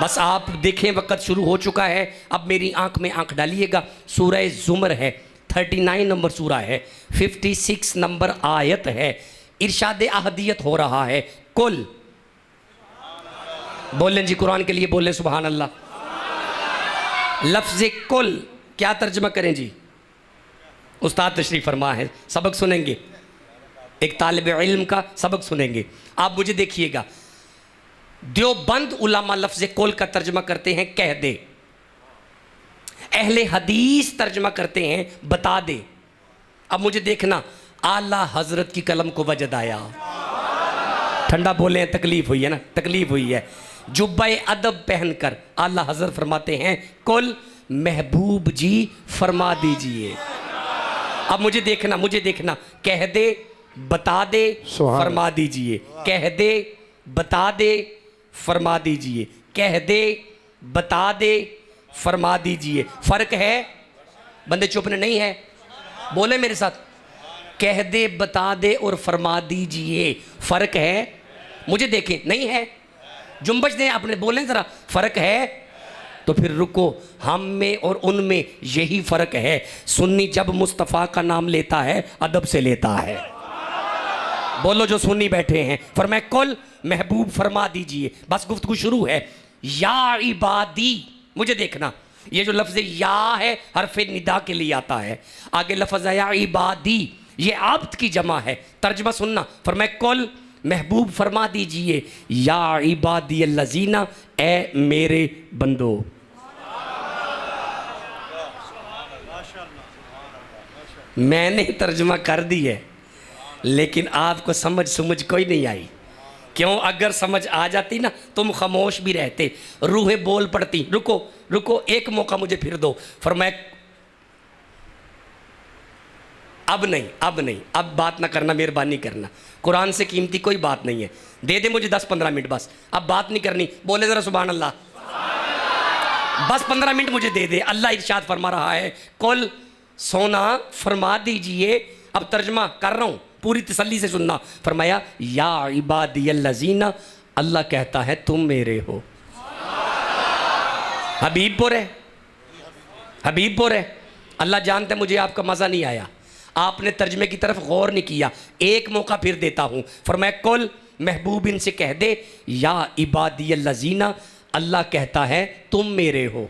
बस आप देखें, वक़्त शुरू हो चुका है। अब मेरी आंख में आंख डालिएगा। सूरह ज़ुमर है, 39 नंबर सूरा है, 56 नंबर आयत है। इरशाद अहदियत हो रहा है। कुल बोलें जी, कुरान के लिए बोलें सुभान अल्लाह। लफ्ज़ कुल क्या तर्जमा करें जी? उस्ताद तशरीफ़ फरमा है, सबक सुनेंगे, एक तालिब इल्म का सबक सुनेंगे। आप मुझे देखिएगा, देवबंद उलमा लफ्ज़ कुल का तर्जमा करते हैं कह दे, अहले हदीस तर्जमा करते हैं बता दे। अब मुझे देखना, आला हजरत की कलम को वजद आया। ठंडा बोले, तकलीफ हुई है ना, तकलीफ हुई है। जुब्बे अदब पहनकर आला हजरत फरमाते हैं कुल महबूब जी फरमा दीजिए। अब मुझे देखना, मुझे देखना, कह दे बता दे फरमा दीजिए, कह दे बता दे फरमा दीजिए, कह दे बता दे फरमा दीजिए। फ़र्क है? बंदे चुप नहीं है, बोले मेरे साथ, कह दे बता दे और फरमा दीजिए। फ़र्क है? मुझे देखें, नहीं है, जुम्बश दें आपने, बोलें ज़रा, फ़र्क है? तो फिर रुको, हम में और उनमें यही फ़र्क है। सुन्नी जब मुस्तफ़ा का नाम लेता है अदब से लेता है। बोलो जो सुन्नी बैठे हैं, फरमाए कुल महबूब फरमा दीजिए। बस गुफ्तगू शुरू है। या इबादी, मुझे देखना, ये जो लफ्ज़ या है हरफ़े निदा के लिए आता है। आगे लफ्ज़ या इबादी, ये आब्द की जमा है। तर्जमा सुनना, फरमाए कुल महबूब फरमा दीजिए या इबादी अल्लज़ीना, ए मेरे बंदो। मैंने तर्जमा कर दी है, लेकिन आपको समझ कोई नहीं आई। क्यों? अगर समझ आ जाती ना, तुम खामोश भी रहते, रूहें बोल पड़ती। रुको रुको, एक मौका मुझे फिर दो। फरमाए अब नहीं, अब नहीं, अब बात ना करना, मेहरबानी करना, कुरान से कीमती कोई बात नहीं है। दे दे मुझे 10-15 मिनट, बस अब बात नहीं करनी। बोले ज़रा सुभान अल्लाह। बस 15 मिनट मुझे दे दे। अल्लाह इरशाद फरमा रहा है कुल सोना फरमा दीजिए। अब तर्जमा कर रहा हूँ, पूरी तसल्ली से सुनना। फरमाया या इबादी अल्लज़ीना, अल्लाह कहता है तुम मेरे हो। हबीबपुर है, हबीबपुर है। अल्लाह जानते मुझे आपका मज़ा नहीं आया, आपने तर्जमे की तरफ गौर नहीं किया। एक मौका फिर देता हूँ। फरमाया कुल महबूब इनसे कह दे या इबादी अल्लज़ीना, अल्लाह कहता है तुम मेरे हो।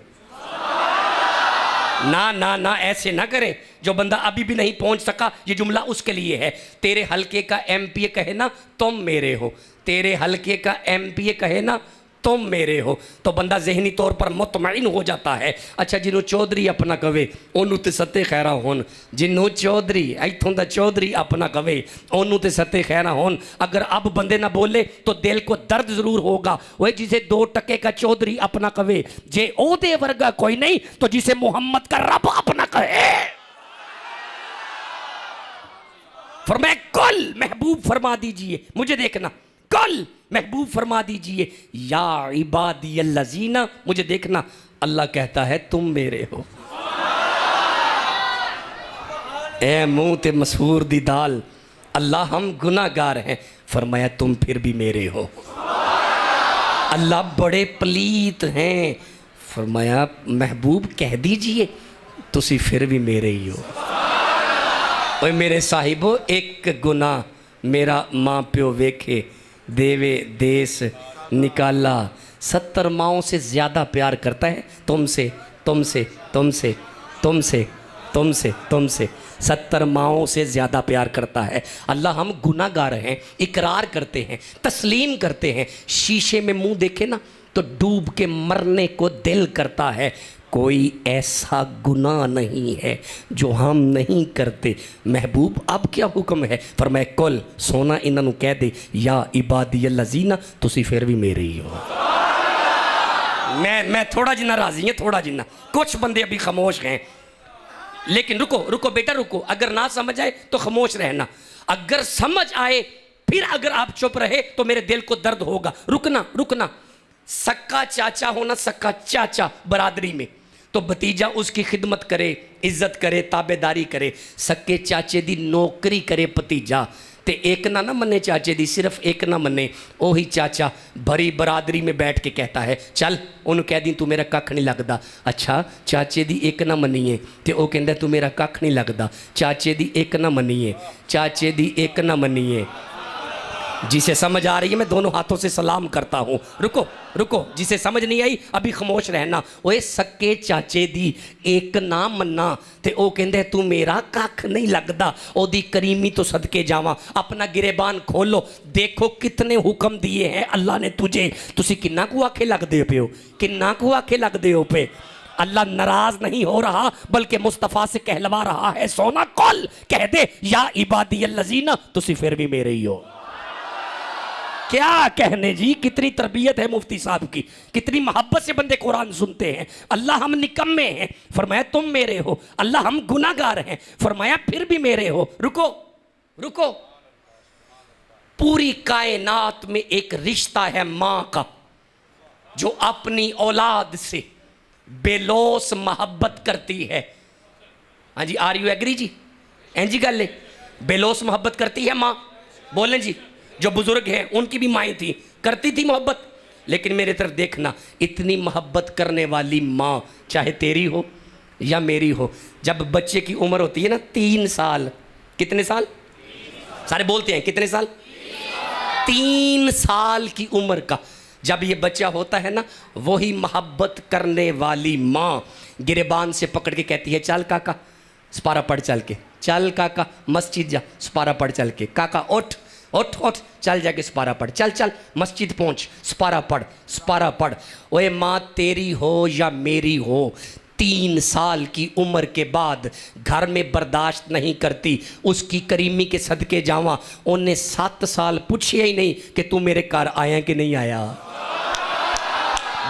ना ना ना, ऐसे ना करें। जो बंदा अभी भी नहीं पहुंच सका, ये जुमला उसके लिए है। तेरे हलके का एमपीए कहे ना तुम मेरे हो, तेरे हलके का एमपीए कहे ना तुम मेरे हो, तो बंदा जहनी तौर पर मुतमईन हो जाता है। अच्छा, जिन्हों चौधरी अपना कवे ओनू ते सत्ते खैरा होन, जिन्हों चौधरी इथों दा चौधरी अपना कवे ओनू ते सत्ते खैरा होन। अगर अब बंदे ना बोले तो दिल को दर्द जरूर होगा। वह जिसे 2 टके का चौधरी अपना कवे, जे ओदे वर्गा कोई नहीं तो जिसे मोहम्मद का रब अपना कहे। फरमाए कुल महबूब फरमा दीजिए, मुझे देखना, कुल महबूब फरमा दीजिए या इबादी अल्लज़ीना, मुझे देखना, अल्लाह कहता है तुम मेरे हो। ए मुंह ते मशहूर दी दाल, अल्लाह हम गुनाहगार हैं। फरमाया तुम फिर भी मेरे हो। अल्लाह बड़े पलीत हैं। फरमाया महबूब कह दीजिए तुसी फिर भी मेरे ही हो। ओए मेरे साहिबो, एक गुनाह मेरा माँ प्यो वेखे देवे देश निकाला। 70 माओं से ज़्यादा प्यार करता है तुमसे, तुमसे, तुमसे, तुमसे, तुमसे, तुमसे। 70 माओं से ज़्यादा प्यार करता है। अल्लाह हम गुनाहगार हैं, इकरार करते हैं, तस्लीम करते हैं। शीशे में मुंह देखे ना तो डूब के मरने को दिल करता है। कोई ऐसा गुनाह नहीं है जो हम नहीं करते। महबूब अब क्या हुक्म है? फरमाए कुल सोना इन्हों कह दे या इबादी अल्लज़ीना, तुसी फिर भी मेरे ही हो। मैं थोड़ा जिन्ना राजी है, थोड़ा जिन्ना। कुछ बंदे अभी खामोश हैं, लेकिन रुको रुको बेटा रुको। अगर ना समझ आए तो खामोश रहना, अगर समझ आए फिर अगर आप चुप रहे तो मेरे दिल को दर्द होगा। रुकना रुकना। सक्का चाचा होना, सक्का चाचा बरादरी में, तो भतीजा उसकी खिदमत करे, इज्जत करे, ताबेदारी करे। सक्के चाचे दी नौकरी करे भतीजा, ते एक ना मन्ने चाचे दी, सिर्फ एक ना मन्ने, वही चाचा भरी बरादरी में बैठ के कहता है चल उन्होंने कह दी तू मेरा कख नहीं लगता। अच्छा चाचे दी एक ना मन्नीए तो वह कहता तू मेरा कख नहीं लगता। चाचे दी एक ना मन्नीए, चाचे दी एक ना मन्नीए। जिसे समझ आ रही है मैं दोनों हाथों से सलाम करता हूँ। रुको रुको, जिसे समझ नहीं आई अभी खामोश रहना। ओए सक्के चाचे दी एक ना मन्ना ते ओ कहंदे तू मेरा कख नहीं लगदा। ओदी करीमी तो सदके जावा। अपना गिरेबान खोलो, देखो कितने हुक्म दिए हैं अल्लाह ने तुझे। तुसी किन्ना को आखे लगदे पे हो, किन्ना को आखे लगदे हो पे। अल्लाह नाराज नहीं हो रहा बल्कि मुस्तफ़ा से कहलवा रहा है सोना कल कह दे या इबादी अल्लज़ीना, तुसी फिर भी मेरे ही हो। क्या कहने जी, कितनी तरबियत है मुफ्ती साहब की, कितनी मोहब्बत से बंदे कुरान सुनते हैं। अल्लाह हम निकम्मे हैं, फरमाया तुम मेरे हो। अल्लाह हम गुनाहगार हैं, फरमाया फिर भी मेरे हो। रुको रुको, पूरी कायनात में एक रिश्ता है मां का जो अपनी औलाद से बेलोस मोहब्बत करती है। हाँ जी, आर यू एग्री जी? जी गल बेलोस मोहब्बत करती है मां। बोलें जी, जो बुजुर्ग हैं उनकी भी माएँ थी, करती थी मोहब्बत। लेकिन मेरे तरफ देखना, इतनी मोहब्बत करने वाली माँ चाहे तेरी हो या मेरी हो, जब बच्चे की उम्र होती है ना 3 साल, कितने साल? सारे बोलते हैं कितने साल? 3 साल की उम्र का जब ये बच्चा होता है ना, वही मोहब्बत करने वाली माँ गिरेबान से पकड़ के कहती है चल काका सपारा पढ़ चल के, चल काका मस्जिद जा सपारा पढ़ चल के, काका उठ उठ उठ चल जाके सपारा पढ़, चल चल मस्जिद पहुंच सपारा पढ़, सपारा पढ़। ओए माँ तेरी हो या मेरी हो, 3 साल की उम्र के बाद घर में बर्दाश्त नहीं करती, उसकी करीमी के सदके जावा। उन्हें 7 साल पूछे ही नहीं कि तू मेरे घर आया कि नहीं आया।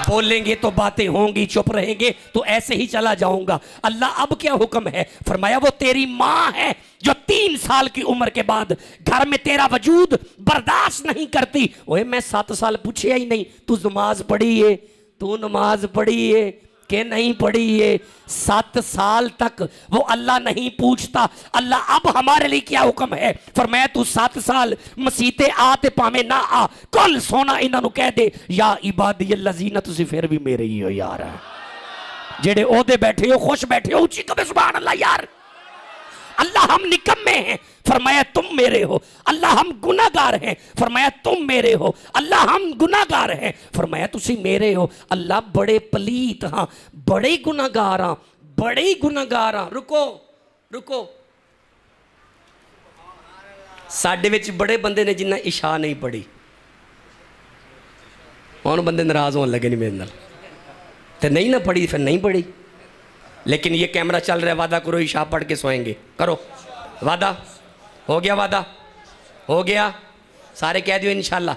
बोलेंगे तो बातें होंगी, चुप रहेंगे तो ऐसे ही चला जाऊंगा। अल्लाह अब क्या हुक्म है, फरमाया वो तेरी माँ है जो 3 साल की उम्र के बाद घर में तेरा वजूद बर्दाश्त नहीं करती। ओए मैं 7 साल पूछे ही नहीं तू नमाज पढ़ी है, तू नमाज पढ़ी है कि नहीं पढ़ी है। 7 साल तक वो अल्लाह नहीं पूछता। अल्लाह अब हमारे लिए क्या हुक्म है, फरमाया तू 7 साल मसीते आते पावे ना आ, कल सोना इन्हों कह दे या इबादी अल्लज़ीना, तुसी फिर भी मेरे ही हो यार। जेड़े ओहदे बैठे हो, खुश बैठे हो, उची कभी सुभान अल्लाह यार। अल्लाह हम निकम्मे हैं, फरमाया तुम मेरे हो। अल्लाह हम गुनाहगार हैं, फरमाया तुम मेरे हो। अल्लाह हम गुनाहगार हैं, फरमाया तुसी मेरे हो। अल्लाह बड़े पलीत हाँ, बड़े गुनाहगार हाँ, बड़े गुनाहगार हाँ। रुको रुको, साडे विच बड़े बंदे ने जिन्ना इशा नहीं पढ़ी, हुण बंदे नाराज होने लगे नहीं मेरे नाल, ते नहीं ना पढ़ी फिर नहीं पढ़ी। लेकिन ये कैमरा चल रहा है, वादा करो इशा पढ़ के सोएंगे, करो वादा। हो गया वादा? हो गया? सारे कह दियो इंशाल्लाह।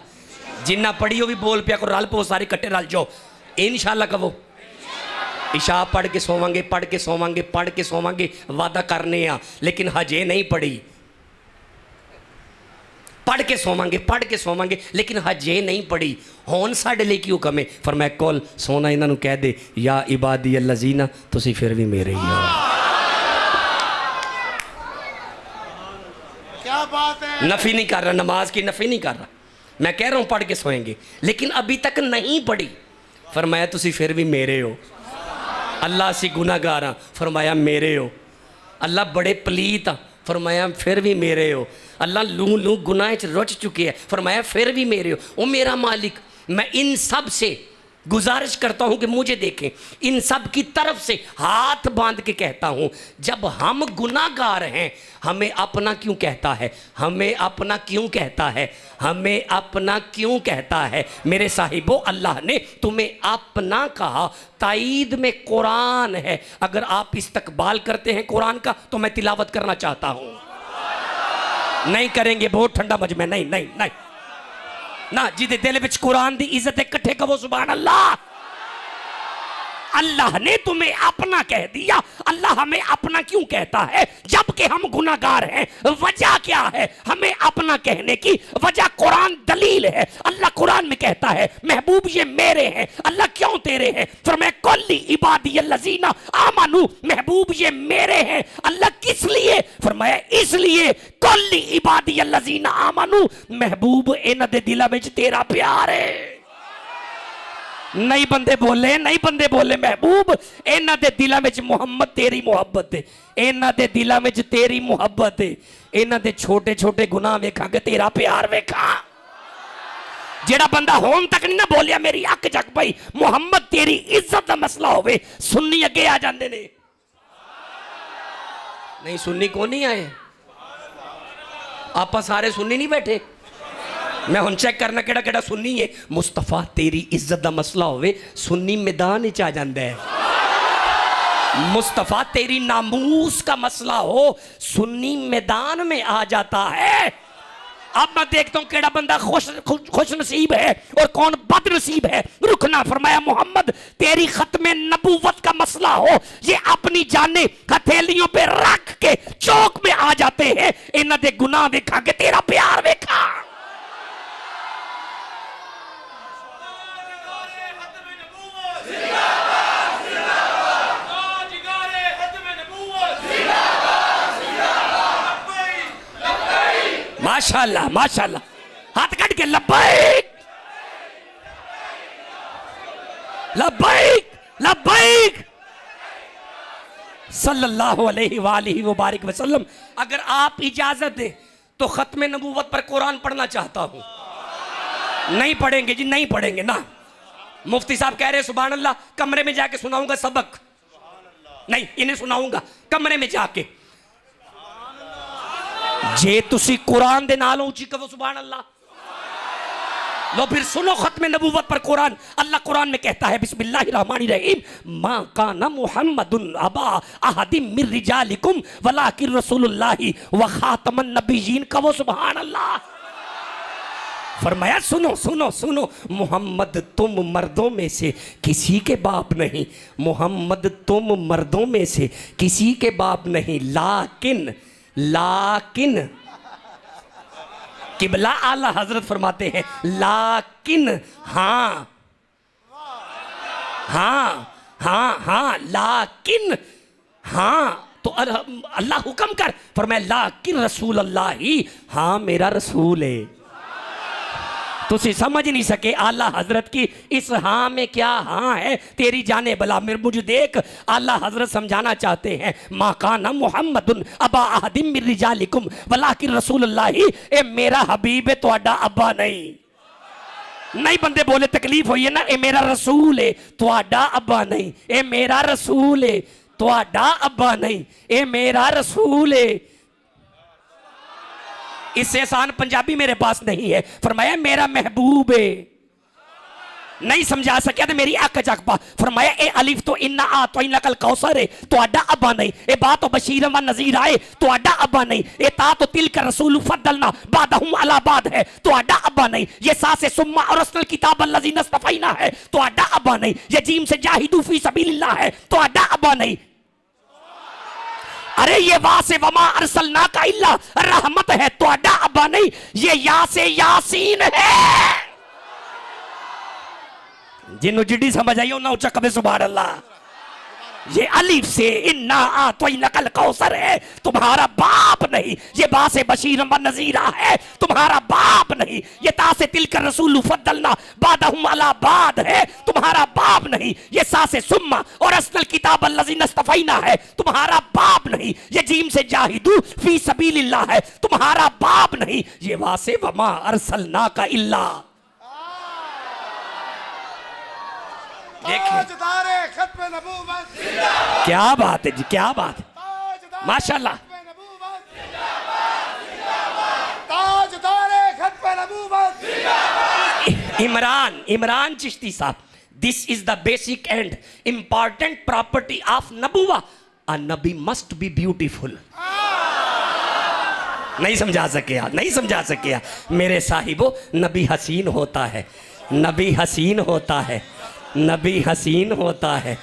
जिन्ना पढ़ी हो भी बोल पिया करो, रल पो सारे कट्टे रल जाओ, इंशाल्लाह कहो। इशा पढ़ के सोवांगे, पढ़ के सोवांगे, पढ़ के सोवांगे, वादा करने आ। लेकिन हजे नहीं पढ़ी, पढ़ के सोवांगे, पढ़ के सोवांगे, लेकिन हजे नहीं पढ़ी। हुण साडे लिए की हुक्म है, फरमाया कल सोना इन्हों कह दे या इबादी अल्लज़ीना, तुसी फिर भी मेरे ही हो। क्या बात है। नफी नहीं कर रहा, नमाज की नफी नहीं कर रहा, मैं कह रहा हूँ पढ़ के सोएंगे, लेकिन अभी तक नहीं पढ़ी। फरमाया तुसी फिर भी मेरे हो। अल्लाह सी गुनाहगार हाँ, फरमाया मेरे हो। अल्लाह बड़े पलीत हाँ, फरमाया फिर भी मेरे हो। अल्लाह लू लू गुनाह च रुच चुके हैं, फरमाया फिर भी मेरे हो। ओ मेरा मालिक, मैं इन सब से गुजारिश करता हूँ कि मुझे देखें, इन सब की तरफ से हाथ बांध के कहता हूँ, जब हम गुनाहगार हैं हमें अपना क्यों कहता है, हमें अपना क्यों कहता है, हमें अपना क्यों कहता है। मेरे साहिबो, अल्लाह ने तुम्हें अपना कहा, ताईद में कुरान है। अगर आप इस्तकबाल करते हैं कुरान का तो मैं तिलावत करना चाहता हूँ। नहीं करेंगे, बहुत ठंडा मजमे, नहीं नहीं नहीं ना। जिदे दिल विच कुरान दी इज्जत है, इकट्ठे कहो सुभान अल्लाह। अल्लाह ने तुम्हें अपना कह दिया। अल्लाह हमें अपना क्यों कहता है जबकि हम गुनाहगार हैं? वजह क्या है हमें अपना कहने की? वजह कुरान दलील है। अल्लाह कुरान में कहता है महबूब ये मेरे हैं। अल्लाह क्यों तेरे हैं? फरमाया कुल्ली इबादियल्लज़ीना आमनू, महबूब ये मेरे हैं। अल्लाह किस लिए? फरमाया इसलिए कुल्ली इबादियल्लज़ीना आमनू, महबूब इन्हां दे दिलां विच तेरा प्यार है। नहीं बंदे बोले, नहीं बंदे बोले महबूब इन्हां दे दिलां विच मुहम्मद तेरी मुहब्बत है, इन्हां दे दिलां विच तेरी मुहब्बत है। इन्हां दे छोटे छोटे गुनाह वेखांगे तेरा प्यार वेखा। जेड़ा बंदा होन तक नहीं ना बोलिया मेरी अक जग पई मुहम्मद तेरी इज्जत दा मसला होवे, सुन्नी अगे आ जांदे ने। नहीं सुन्नी कौन नहीं आए? आप सारे सुन्नी नहीं बैठे। मैं हुन चेक करना केड़ा केड़ा सुन्नी है। मुस्तफा तेरी इज्जत दा मसला होवे सुन्नी मैदान विच आ जांदा है। मुस्तफा तेरी नामूस का मसला हो सुन्नी मैदान में आ जाता है। अब मैं देखता हूं केड़ा बंदा खुश नसीब है और कौन बदनसीब है। रुकना, फरमाया मोहम्मद तेरी खत्मे नबूवत का मसला हो, ये अपनी जाने हथेलियों पे रख के चौक में आ जाते हैं। इन्हां दे गुनाह वेखा के तेरा प्यार वेखा। माशाल्लाह माशाल्लाह, हाथ कट के लब्बैक लब्बैक लब्बैक सल्लल्लाहु अलैहि वालिहि वबारिक वसल्लम। अगर आप इजाजत दें तो खत्म नबूवत पर कुरान पढ़ना चाहता हूं। नहीं पढ़ेंगे जी, नहीं पढ़ेंगे ना। मुफ्ती साहब कह रहे सुभान अल्लाह, कमरे में जाके सुनाऊंगा सबक। नहीं, इन्हें सुनाऊंगा कमरे में जाके। जे तुसी कुरान दे नाल ऊंची कहो सुभान अल्लाह। लो फिर सुनो खत्म नबूवत पर कुरान। अल्लाह कुरान में कहता है बिस्मिल्लाहिर्रहमानिर्रहीम, मा काना मुहम्मदुन अबा अहदिम मिर रिजालिकुम वलाकिन रसूलुल्लाहि व खातमन नबिय्यीन। कहो सुभान अल्लाह। फरमाया सुनो सुनो सुनो, मोहम्मद तुम मर्दों में से किसी के बाप नहीं, मोहम्मद तुम मर्दों में से किसी के बाप नहीं, लाकिन लाकिन किबला आला हजरत फरमाते हैं लाकिन हाँ हाँ हाँ हाँ, लाकिन हाँ। तो अल्लाह हुक्म कर, फरमाया लाकिन रसूल अल्लाह ही, हाँ मेरा रसूल है। तुसी समझ नहीं सके आला हजरत की इस हाँ में क्या हाँ है। तेरी जाने भला मेरे मुझे देख, आला हजरत समझाना चाहते हैं मा काना मुहम्मदुन अबा अहदिम मिर रिजालिकुम वलाकिन रसूलुल्लाही, ए मेरा हबीब है तुहाडा अब्बा नहीं। नहीं बंदे बोले तकलीफ हुई है ना। ए मेरा रसूल है तुहाडा अब्बा नहीं, ए मेरा रसूल है तुहाडा अब्बा नहीं, ए मेरा रसूल है। इससे आसान पंजाबी मेरे पास नहीं है। फरमाया मेरा महबूब है। नहीं समझा सकिया तो मेरी अक जग पा। फरमाया ए अलिफ तो इन्ना आ तो इन्ना कल कौसर है तुहाडा अब्बा नहीं, ए बा तो बशीर व नज़ीर आए तुहाडा अब्बा नहीं, ए ता तो तिल का रसूल फद्दलना बादहुम अला बाद है तुहाडा अब्बा नहीं, ये सा से सुम्मा और असल किताब अल्लज़ीना इस्तफ़ैना है तुहाडा अब्बा नहीं, ये जीम से जाहिदू फी सबीलिल्लाह है तुहाडा अब्बा नहीं। अरे ये वाह से वमा अरसलना का इल्ला रहमत है तुहाडा अब्बा नहीं, ये या से यासीन है। जिन्हों जिड्डी समझ आई ना उच्चा कबे सुभान अल्लाह। ये अलिफ से इन्ना आ तो नकल कौसर है तुम्हारा बाप नहीं, ये बा से बशीर व नज़ीरा है तुम्हारा बाप नहीं, ये ता से तिल का रसूल फद्दलना बादहुम अला बाद है तुम्हारा बाप नहीं, ये सा से सुम्मा और असल किताब अल्लज़ीना इस्तफ़ैना है तुम्हारा बाप नहीं, ये जीम से जाहिदू फी सबीलिल्लाह है तुम्हारा बाप नहीं, ये वा से वमा अरसलना का इल्ला। क्या बात है जी, क्या बात है, माशाल्लाह। इमरान चिश्ती साहब, this is the basic and important property of नबूवा, अ नबी मस्ट बी ब्यूटीफुल। नहीं समझा सके यार, नहीं समझा सके यार मेरे साहिबो। नबी हसीन होता है, नबी हसीन होता है, नबी हसीन होता है,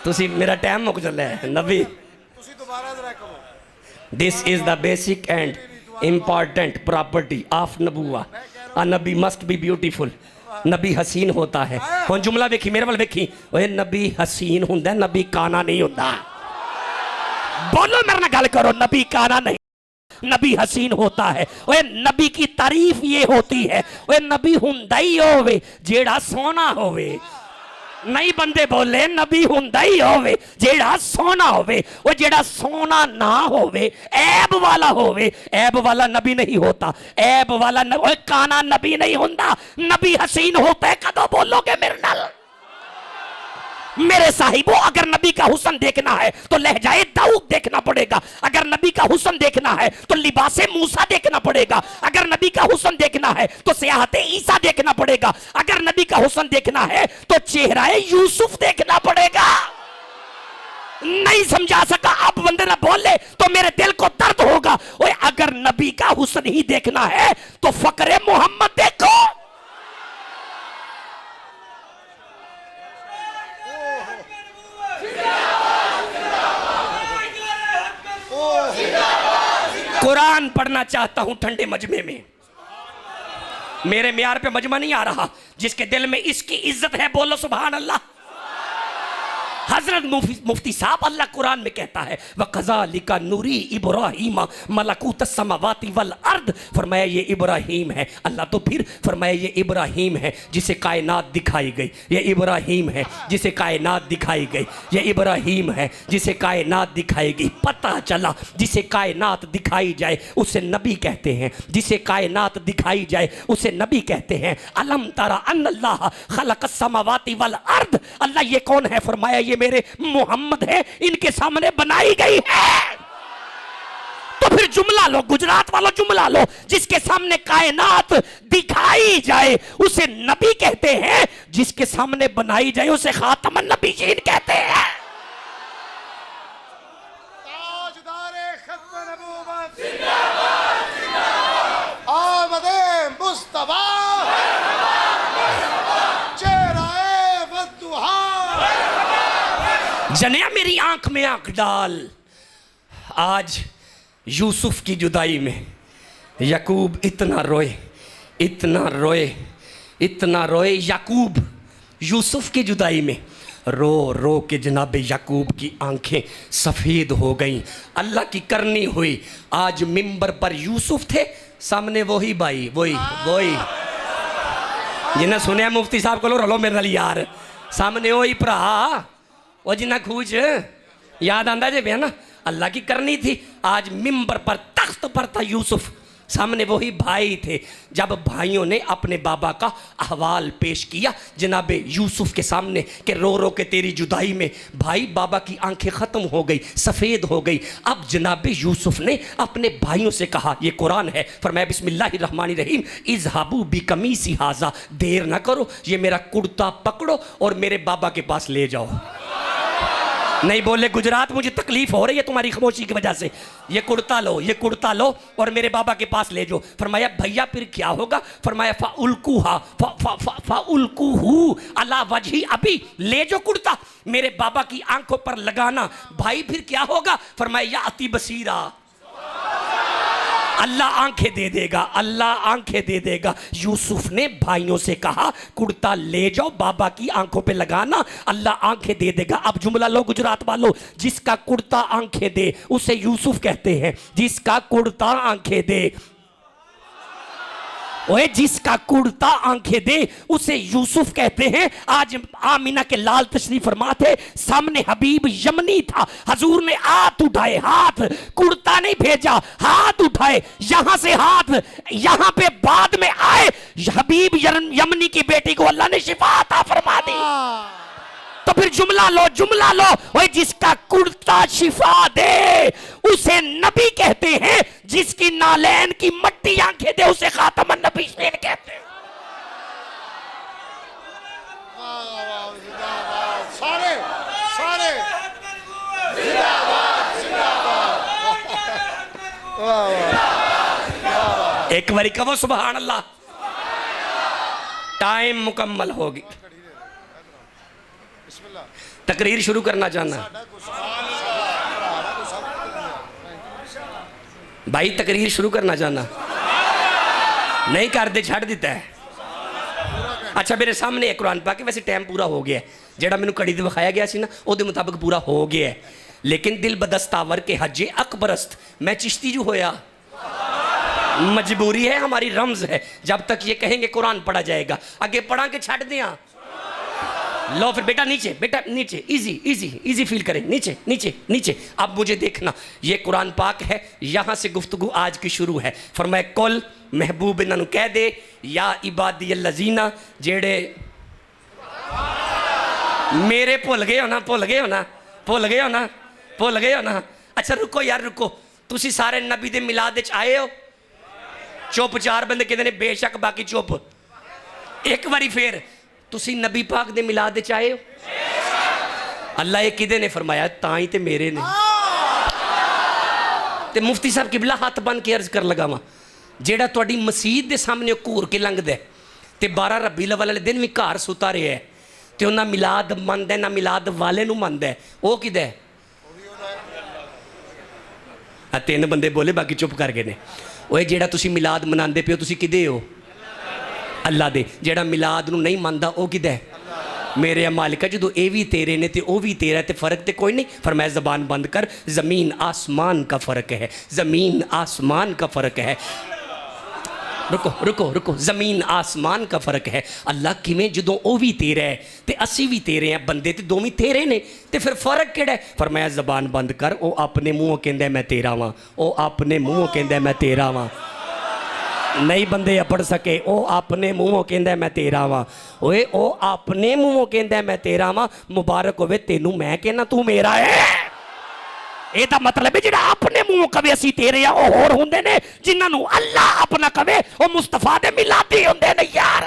तुसी मेरा टाइम मुक चला है नबी this is the basic and important property of नबूवा अ नबी मस्ट बी ब्यूटीफुल नबी हसीन होता है हुण जुमला वेखी मेरे वाल वेखी ओए नबी हसीन हुंदा नबी काना नहीं होता बोलो मेरे नाल गल करो नबी काना नहीं नबी हसीन होता है ओए नबी की तारीफ ये होती है ओए नबी हुंदा ही होवे जेड़ा सोना होवे नहीं बंदे बोले नबी हुंदा ही होवे जेड़ा सोना होवे वो जेड़ा सोना ना होवे ऐब वाला होवे ऐब वाला नबी नहीं होता ऐब वाला ओए काना नबी नहीं हुंदा नबी हसीन होता है कदों बोलोगे मेरे नाल मेरे साहिबो अगर नबी का हुस्न देखना है तो लहजाए दाऊद देखना पड़ेगा अगर नबी का हुस्न देखना है तो लिबासे मूसा देखना पड़ेगा अगर नबी का हुस्न देखना है तो सियाहते ईसा देखना पड़ेगा अगर नबी का हुस्न देखना है तो चेहराए यूसुफ देखना पड़ेगा नहीं समझा सका अब बंदे ना बोले तो मेरे दिल को दर्द होगा ओए अगर नबी का हुस्न ही देखना है तो फकरे मोहम्मद देखो कुरान पढ़ना चाहता हूं ठंडे मजमे में मेरे म्यार पे मजमा नहीं आ रहा जिसके दिल में इसकी इज्जत है बोलो सुभान अल्लाह हजरत मुफ्ती साहब अल्लाह कुरान में कहता है वकज़ालिका नूरी इब्राहीम मलकूत समावाति वल अर्द फरमाया ये इब्राहीम है अल्लाह तो फिर फरमाया ये इब्राहीम है जिसे कायनात दिखाई गई ये इब्राहीम है जिसे कायनात दिखाई गई ये इब्राहीम है जिसे कायनात दिखाई गई पता चला जिसे कायनात दिखाई जाए उसे नबी कहते हैं जिसे कायनात दिखाई जाए उसे नबी कहते हैं अलम तरा अन्नल्लाह खलक़स समावाति वल अर्द अल्लाह ये कौन है फरमाया ये मेरे मोहम्मद है इनके सामने बनाई गई है तो फिर जुमला लो गुजरात वालों जुमला लो जिसके सामने कायनात दिखाई जाए उसे नबी कहते हैं जिसके सामने बनाई जाए उसे खातमन नबीयीन कहते हैं ताजदारे खत्म नबूवत जिंदाबाद जिंदाबाद आमदे मुस्तफा चेहराए वद्दुहा जनिया मेरी आंख में आंख डाल आज यूसुफ की जुदाई में याकूब इतना रोए इतना रोए इतना रोए याकूब यूसुफ की जुदाई में रो रो के जनाब याकूब की आंखें सफ़ेद हो गईं अल्लाह की करनी हुई आज मिंबर पर यूसुफ थे सामने वही भाई वही वही जिन्हें सुने मुफ्ती साहब को रलो मेरे नाल यार सामने वही भरा वो जिन्ना खूज याद आंदा जे ना अल्लाह की करनी थी आज मिंबर पर तख्त पर था यूसुफ सामने वही भाई थे जब भाइयों ने अपने बाबा का अहवाल पेश किया जनाबे यूसुफ के सामने कि रो रो के तेरी जुदाई में भाई बाबा की आंखें ख़त्म हो गई सफ़ेद हो गई अब जनाबे यूसुफ ने अपने भाइयों से कहा ये कुरान है फरमाया बिस्मिल्लाहिर्रहमानिर्रहीम इज़हाबू बिकमीसी हाजा देर ना करो ये मेरा कुर्ता पकड़ो और मेरे बाबा के पास ले जाओ नहीं बोले गुजरात मुझे तकलीफ हो रही है तुम्हारी खामोशी की वजह से ये कुर्ता लो और मेरे बाबा के पास ले जाओ फरमाया भैया फिर क्या होगा फरमाया फ़ाउल्कुहू अला वजही अभी ले जो कुर्ता मेरे बाबा की आंखों पर लगाना भाई फिर क्या होगा फरमाया या अति बसीरा अल्लाह आंखें दे देगा अल्लाह आंखें दे देगा यूसुफ ने भाइयों से कहा कुर्ता ले जाओ बाबा की आंखों पे लगाना अल्लाह आंखें दे देगा अब जुमला लो गुजरात वालों जिसका कुर्ता आंखें दे उसे यूसुफ कहते हैं जिसका कुर्ता आंखें दे ओए जिसका कुर्ता आंखें दे उसे यूसुफ कहते हैं आज आमीना के लाल तशरीफ फरमा थे सामने हबीब यमनी था हजूर ने हाथ उठाए हाथ कुर्ता नहीं भेजा हाथ उठाए यहां से हाथ यहां पे बाद में आए हबीब यमनी की बेटी को अल्लाह ने शिफा अता फरमा दी तो फिर जुमला लो ओए जिसका कुर्ता शिफा दे उसे नबी कहते हैं जिसकी नालैन की मट्टी आंखें दे उसे खातमन नबीयीन कहते हैं सारे सारे जिंदाबाद जिंदाबाद एक बारी कहो सुभान अल्लाह टाइम मुकम्मल होगी तकरीर शुरू करना चाहना भाई, तकरीर शुरू करना चाहना नहीं करते, छड़ दिता है। अच्छा मेरे सामने है कुरान पाक, वैसे टाइम पूरा हो गया है, जेड़ा मैनू घड़ी ते विखाया गया सी ना उहदे मुताबिक पूरा हो गया है, लेकिन दिल बदस्तावर के हजे अकबरस्त मैं चिश्ती जो होया, मजबूरी है हमारी, रम्ज है। जब तक ये कहेंगे कुरान पढ़ा जाएगा, आगे पढ़ा के छड़ दिया। लो फिर बेटा नीचे, बेटा नीचे, इजी इजी इजी फील करें, नीचे नीचे नीचे। अब मुझे देखना, ये कुरान पाक है, यहाँ से गुफ्तगू आज की शुरू है। फरमाए कुल महबूब इन्हों कह दे, या इबादी लजीना जेड़े मेरे भुल गए हो ना, भुल गए हो ना, भुल गए हो ना, भुल गए हो ना। अच्छा रुको यार रुको, तुसी सारे नबी दे मिलाद विच आए हो? चुप, चार बंदे कहते ने बेशक, बाकी चुप। एक बारी फिर, तुसी नबी पाक दे मिलाद विच आए हो? अल्लाह ये किदे ने फरमाया? ताई ते मेरे ने। ते मुफ्ती साहब किबला हाथ बन के अर्ज कर लगा वा, जेड़ा तुहाडी मसीत दे सामने घूर के लंघदा है ते 12 रबीउल अव्वल वाले दिन भी घर सुता रहा है ते उन्हां मिलाद मनदा ना मिलाद वाले नूं मनदा है, वो किदा है? तीन बंदे बोले, बाकी चुप कर गए ने। ओए जेड़ा तुसी मिलाद मनांदे पियो, तुसी किदे हो? अल्लाह दे। जेड़ा मिलाद नूं नहीं मनदा वो किदा है? मेरे मालिका, जो ये भी तेरे ने ते वो भी तेरा, ते फर्क तो कोई नहीं। फरमाया ज़बान बंद कर, ज़मीन आसमान का फ़र्क है, ज़मीन आसमान का फ़र्क है। रुको रुको रुको, ज़मीन आसमान का फ़र्क है। अल्लाह किवें, जो वो भी तेरा है ते असी भी तेरे हैं, बंदे ते दोवें तेरे ने, ते फिर फ़र्क केड़ा है? फरमाया ज़बान बंद कर, वो अपने मूँहों कहंदा मैं तेरा वां, वो अपने मूँहों कहंदा मैं तेरा वां। नहीं बंदे अपड़ सके, ओ अपने मुंहों कहंदा मैं तेरा वां। ओए ओ अपने मुंहों कहंदा मैं तेरा वां, मुबारक होवे तेनू मैं कहना तू मेरा है। ਇਹਦਾ मतलब है ਜਿਹੜਾ अपने मुंह कवे ਅਸੀਂ तेरे आ, ਉਹ ਹੋਰ ਹੁੰਦੇ ਨੇ ਜਿਨ੍ਹਾਂ ਨੂੰ अल्लाह अपना कवे ਉਹ मुस्तफा ਦੇ मिलादी ਹੁੰਦੇ ਨੇ यार।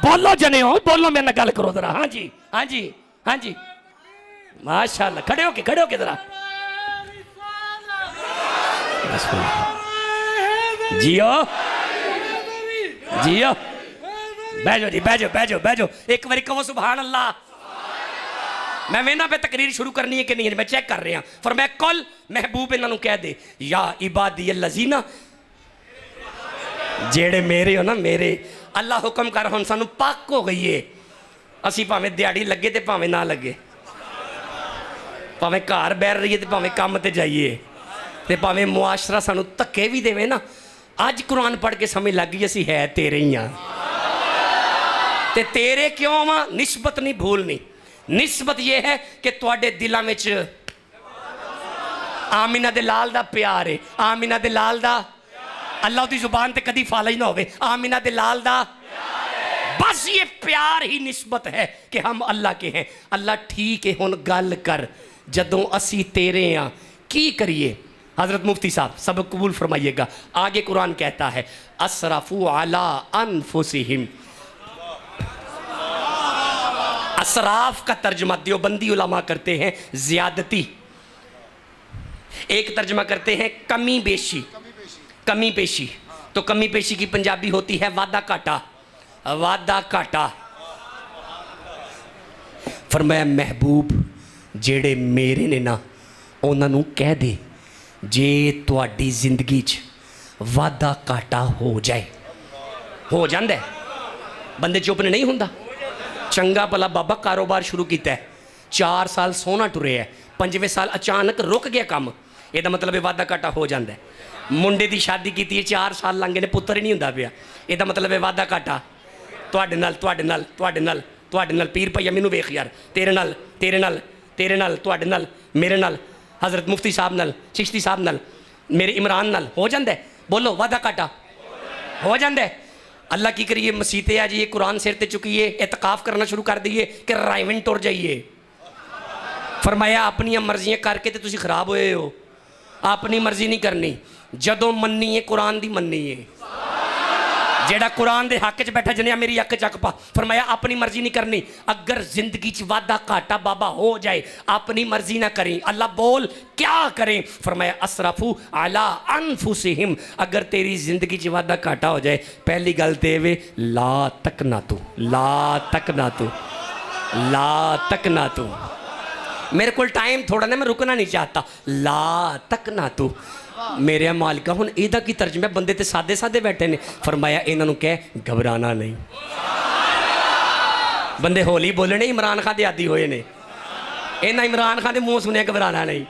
बोलो जने हो, बोलो मेरे नाल गल करो जरा। हाँ जी हाँ जी हाँ जी, माशाअल्लाह। खड़े होके जरा जियो जियो, बैठो जी, बैठो। एक बारी कहो सुभान अल्लाह। मैं वेंदा पे तकरीर शुरू करनी है कि नहीं, मैं चेक कर रहा। फरमाया कुल महबूब इन्हों कह दे, या इबादी लजीना जेड़े मेरे हो ना मेरे। अल्लाह हुक्म कर, हुण सानू पक हो गई है, असी भावें दिहाड़ी लगे तो भावें ना लगे, भावें घर बैठ रही है तो भावें काम ते जाइए, तो भावें मुआशरा सानू धक्के भी देवे ना। अज कुरान पढ़ के समझ लग गई असी है तेरे ही हाँ। ते तेरे क्यों वा? निस्बत नहीं भूलनी। निस्बत यह है कि तुहाडे दिलों में आमिना दे लाल दा प्यार है, आमिना दे लाल दा, अल्लाह की जुबान ते कदी फालज ना होवे, आमिना दे लाल दा, बस ये प्यार ही निस्बत है कि हम अल्लाह के हैं। अल्लाह ठीक है, हुण गल कर, जदों असी तेरे हाँ की करिए? हज़रत मुफ्ती साहब सब कबूल फरमाइएगा। आगे कुरान कहता है असरफू अला अनफुसिहिम। असराफ का तर्जमा देवबंदी उलमा करते हैं ज़्यादती, एक तर्जमा करते हैं कमी बेशी। कमी पेशी, तो कमी पेशी की पंजाबी होती है वादा घाटा, वादा घाटा। फरमाया महबूब जेड़े मेरे ने ना उन्होंने कह दे, जे तुहाडी जिंदगी च वादा घाटा हो जाए, हो जाता है, बंदे चुप ने नहीं होंदा। चंगा भला बाबा कारोबार शुरू किया है, 4 साल सोना टुरे है, 5वें साल अचानक रुक गया काम, यदा मतलब वादा घाटा हो जाता है। मुंडे की शादी की 4 साल लंघे ने, पुत्र ही नहीं होंदा पिया, यदा मतलब वादा घाटा। तुहाडे नाल तुहाडे नाल तुहाडे नाल तुहाडे नाल पीर भैया मैनू वेख यार, तेरे नाल तेरे नाल तेरे नाल तुहाडे नाल मेरे नाल, हज़रत मुफ्ती साहब नाल, चिश्ती साहब नाल, मेरे इमरान नाल हो जाता है। बोलो वादा घाटा हो जाता है। अल्लाह की करिए, मसीते आ जाइए, कुरान सिर ते चुकिए, एतकाफ करना शुरू कर दीजिए कि राइवन टुर जाइए। फरमाया अपनी मर्जियां करके तो तुसी खराब होए हो, अपनी मर्जी नहीं करनी, जदों मन्नी है कुरान दी मन्नी है। जेड़ा कुरान दे हक च बैठा जनिया मेरी हक चक पा। फरमाया अपनी मर्जी नहीं करनी, अगर जिंदगी च वादा घाटा बाबा हो जाए अपनी मर्जी ना करें। अल्लाह बोल क्या करें? फरमाया असरफू अला अनफुसिहिम, अगर तेरी जिंदगी च वादा घाटा हो जाए, पहली गल ते वे ला तक ना तू, ला तक ना तू। ला तक ना तू, मेरे को टाइम थोड़ा ना, मैं रुकना नहीं चाहता। ला तक ना तू मेरे मालिका हुन इहदा की तर्जमा, बंदे ते सादे सादे बैठे ने, फरमाया इन्हां नूं कह घबराना नहीं। बंदे हौली बोलने, इमरान खान दे आदी होए ने, इन्हां इमरान खान दे मुंह सुने घबराना नहीं।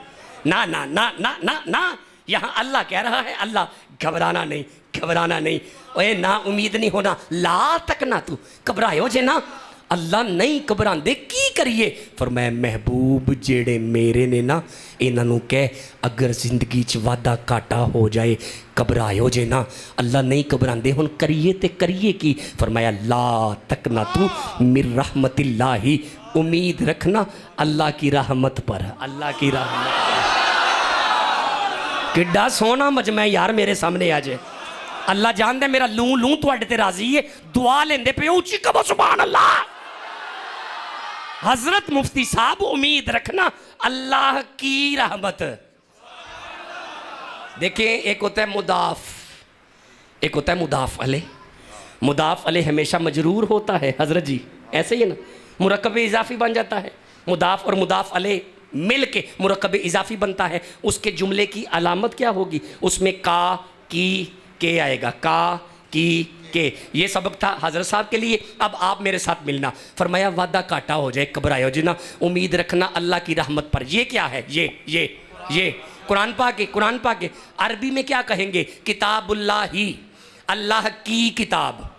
ना ना ना ना ना ना, यहाँ अल्लाह कह रहा है, अल्लाह घबराना नहीं, घबराना नहीं, ओए ना उम्मीद नहीं होना, ला तक ना तू, घबरायो जे ना, अल्लाह नहीं घबरांदे की करिए। फरमाया महबूब जेड़े मेरे ने ना, इन्हां नूं कह अगर जिंदगी च वादा घाटा हो जाए घबरायो जे ना, अल्लाह नहीं घबरांदे, हुण करिए ते करिए की। फरमाया ला तक ना तू मिर रहमतिल्लाही, उम्मीद रखना अल्लाह की रहमत पर, अल्लाह की रहमत। किड्डा सोहना मजमा है यार मेरे सामने आज। अल्लाह जानदे मेरा लूं लूं तुहाडे ते राजी है, दुआ लेंदे पे उच्ची कहो सुभान अल्लाह। हजरत मुफ्ती साहब उम्मीद रखना अल्लाह की रहमत। देखिए एक होता है मुदाफ, एक होता है मुदाफ अलैह। मुदाफ अलैह हमेशा मजरूर होता है हजरत जी, ऐसे ही ना, मुरक्कब इजाफी बन जाता है। मुदाफ और मुदाफ अलैह मिल के मुरक्कब इजाफी बनता है। उसके जुमले की अलामत क्या होगी? उसमें का की के आएगा, का की के। ये सबक था हजरत साहब के लिए। अब आप मेरे साथ मिलना। फरमाया वादा काटा हो जाए घबराओ जिना, उम्मीद रखना अल्लाह की रहमत पर। ये क्या है? ये कुरान पाक है। कुरान पाक है अरबी में क्या कहेंगे? किताबुल्लाह ही, अल्लाह की किताब।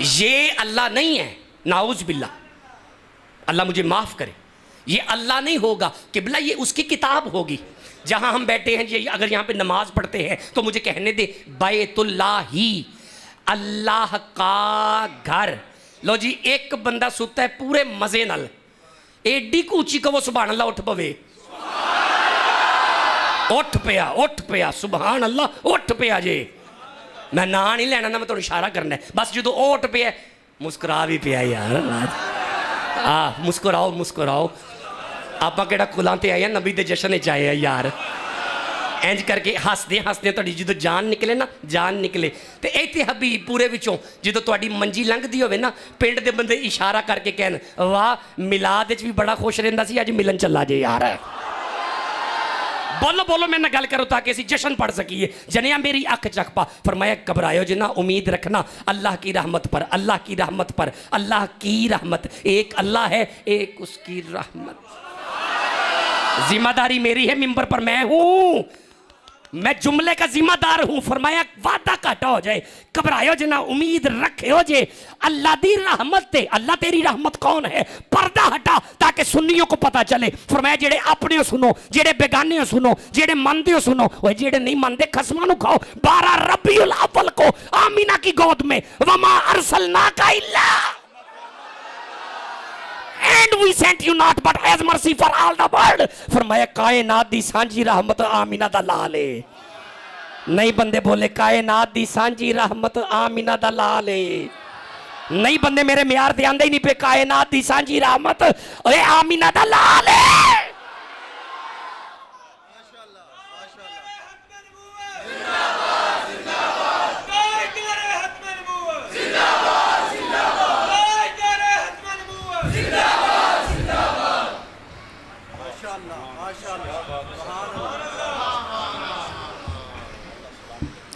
ये अल्लाह नहीं है, नाउज बिल्ला, अल्लाह मुझे माफ़ करे, ये अल्लाह नहीं होगा किबला, ये उसकी किताब होगी। जहाँ हम बैठे हैं, ये अगर यहाँ पे नमाज पढ़ते हैं तो मुझे कहने दे बैतुल्लाही, अल्लाह का घर। लो जी, एक बंदा सुता है पूरे मजे नाल, एडी कूची कहो सुभान अल्लाह, उठ पवे, उठ पिया सुभान अल्लाह, उठ पिया जे। मैं ना नहीं लेना ना, मैं थोड़ा इशारा करना है बस। जो उठ पिया मुस्कुरा भी पिया यार, मुस्कुराओ मुस्कुराओ। आप केड़ा कुलां ते आए हैं, नबी दे जश्न च आए हैं यार। इंज करके हसदे हसदे तुहाडी जो जान निकले ना, जान निकले तो इत्थे हबीब पूरे विचों जो तुहाडी मंजी लंघदी होवे ना, पिंड दे बंदे इशारा करके कहन वाह मिलाद च भी बड़ा खुश रहिंदा सी, अज मिलन चला जे यार। बोलो बोलो मेरे नाल गल करो ताकि असीं जश्न पढ़ सकीए। जनिया मेरी अख चख पा। फरमाया घबरायो जिना, उम्मीद रखना अल्लाह की रहमत पर, अल्लाह की रहमत पर, अल्लाह की रहमत। एक अल्लाह है, एक उसकी रहमत। जिम्मेदारी मेरी है, मिंबर पर मैं हूं, मैं जुमले का जिम्मेदार हूं। फरमाया वादा घाटा हो जाए घबरायो जिना, उम्मीद रखियो जे अल्लाह दी रहमत ते। अल्लाह तेरी रहमत कौन है? पर्दा हटा ताकि सुन्नियों को पता चले। फरमाया जेड़े अपने सुनो, जेड़े बेगाने सुनो, जेड़े मानते हो सुनो, और जेड़े नहीं मानते खस्मा नु खाओ। 12 रबीउल अव्वल को आमीना की गोद में वमा अरसलनाका इल्ला and we sent you not but as mercy for all the world। फरमाया कायनात दी सांझी रहमत आमीना दा लाल है। नहीं बंदे बोले कायनात दी सांझी रहमत आमीना दा लाल है। नहीं बंदे मेरे म्यार ते आंदे ही नहीं पे, कायनात दी सांझी रहमत ओए आमीना दा लाल है।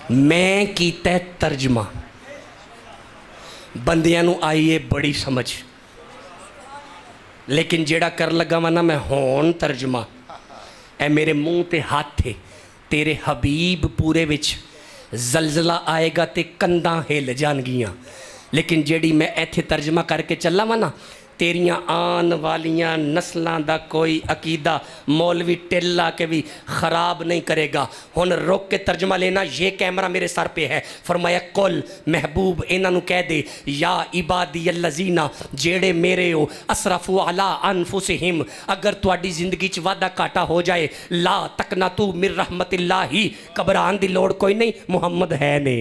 मैं कीता तर्जमा, बंदियां नू आई है बड़ी समझ, लेकिन जेड़ा कर लगा वा ना मैं होन तर्जमा, ए मेरे मुंह ते हाथ थे। तेरे हबीब पूरे विच जलजला आएगा ते कंधां हिल जाणगियां, लेकिन जेड़ी मैं इत्थे तर्जमा करके चला वा ना, तेरियां आन वालियां नस्लों का कोई अकीदा मौलवी टिल्ला के भी ख़राब नहीं करेगा। हुन रोक के तर्जमा लेना, ये कैमरा मेरे सर पे है। फरमाया कुल महबूब इन्हों कह दे या इबादी अल्लज़ीना, जेड़े मेरे हो असरफू अला अनफुसिहिम, अगर तुहाडी जिंदगी च वादा घाटा हो जाए, ला तकना तू मिर रहमतिल्लाही, घबरान दी लोड़ कोई नहीं, मुहम्मद है ने।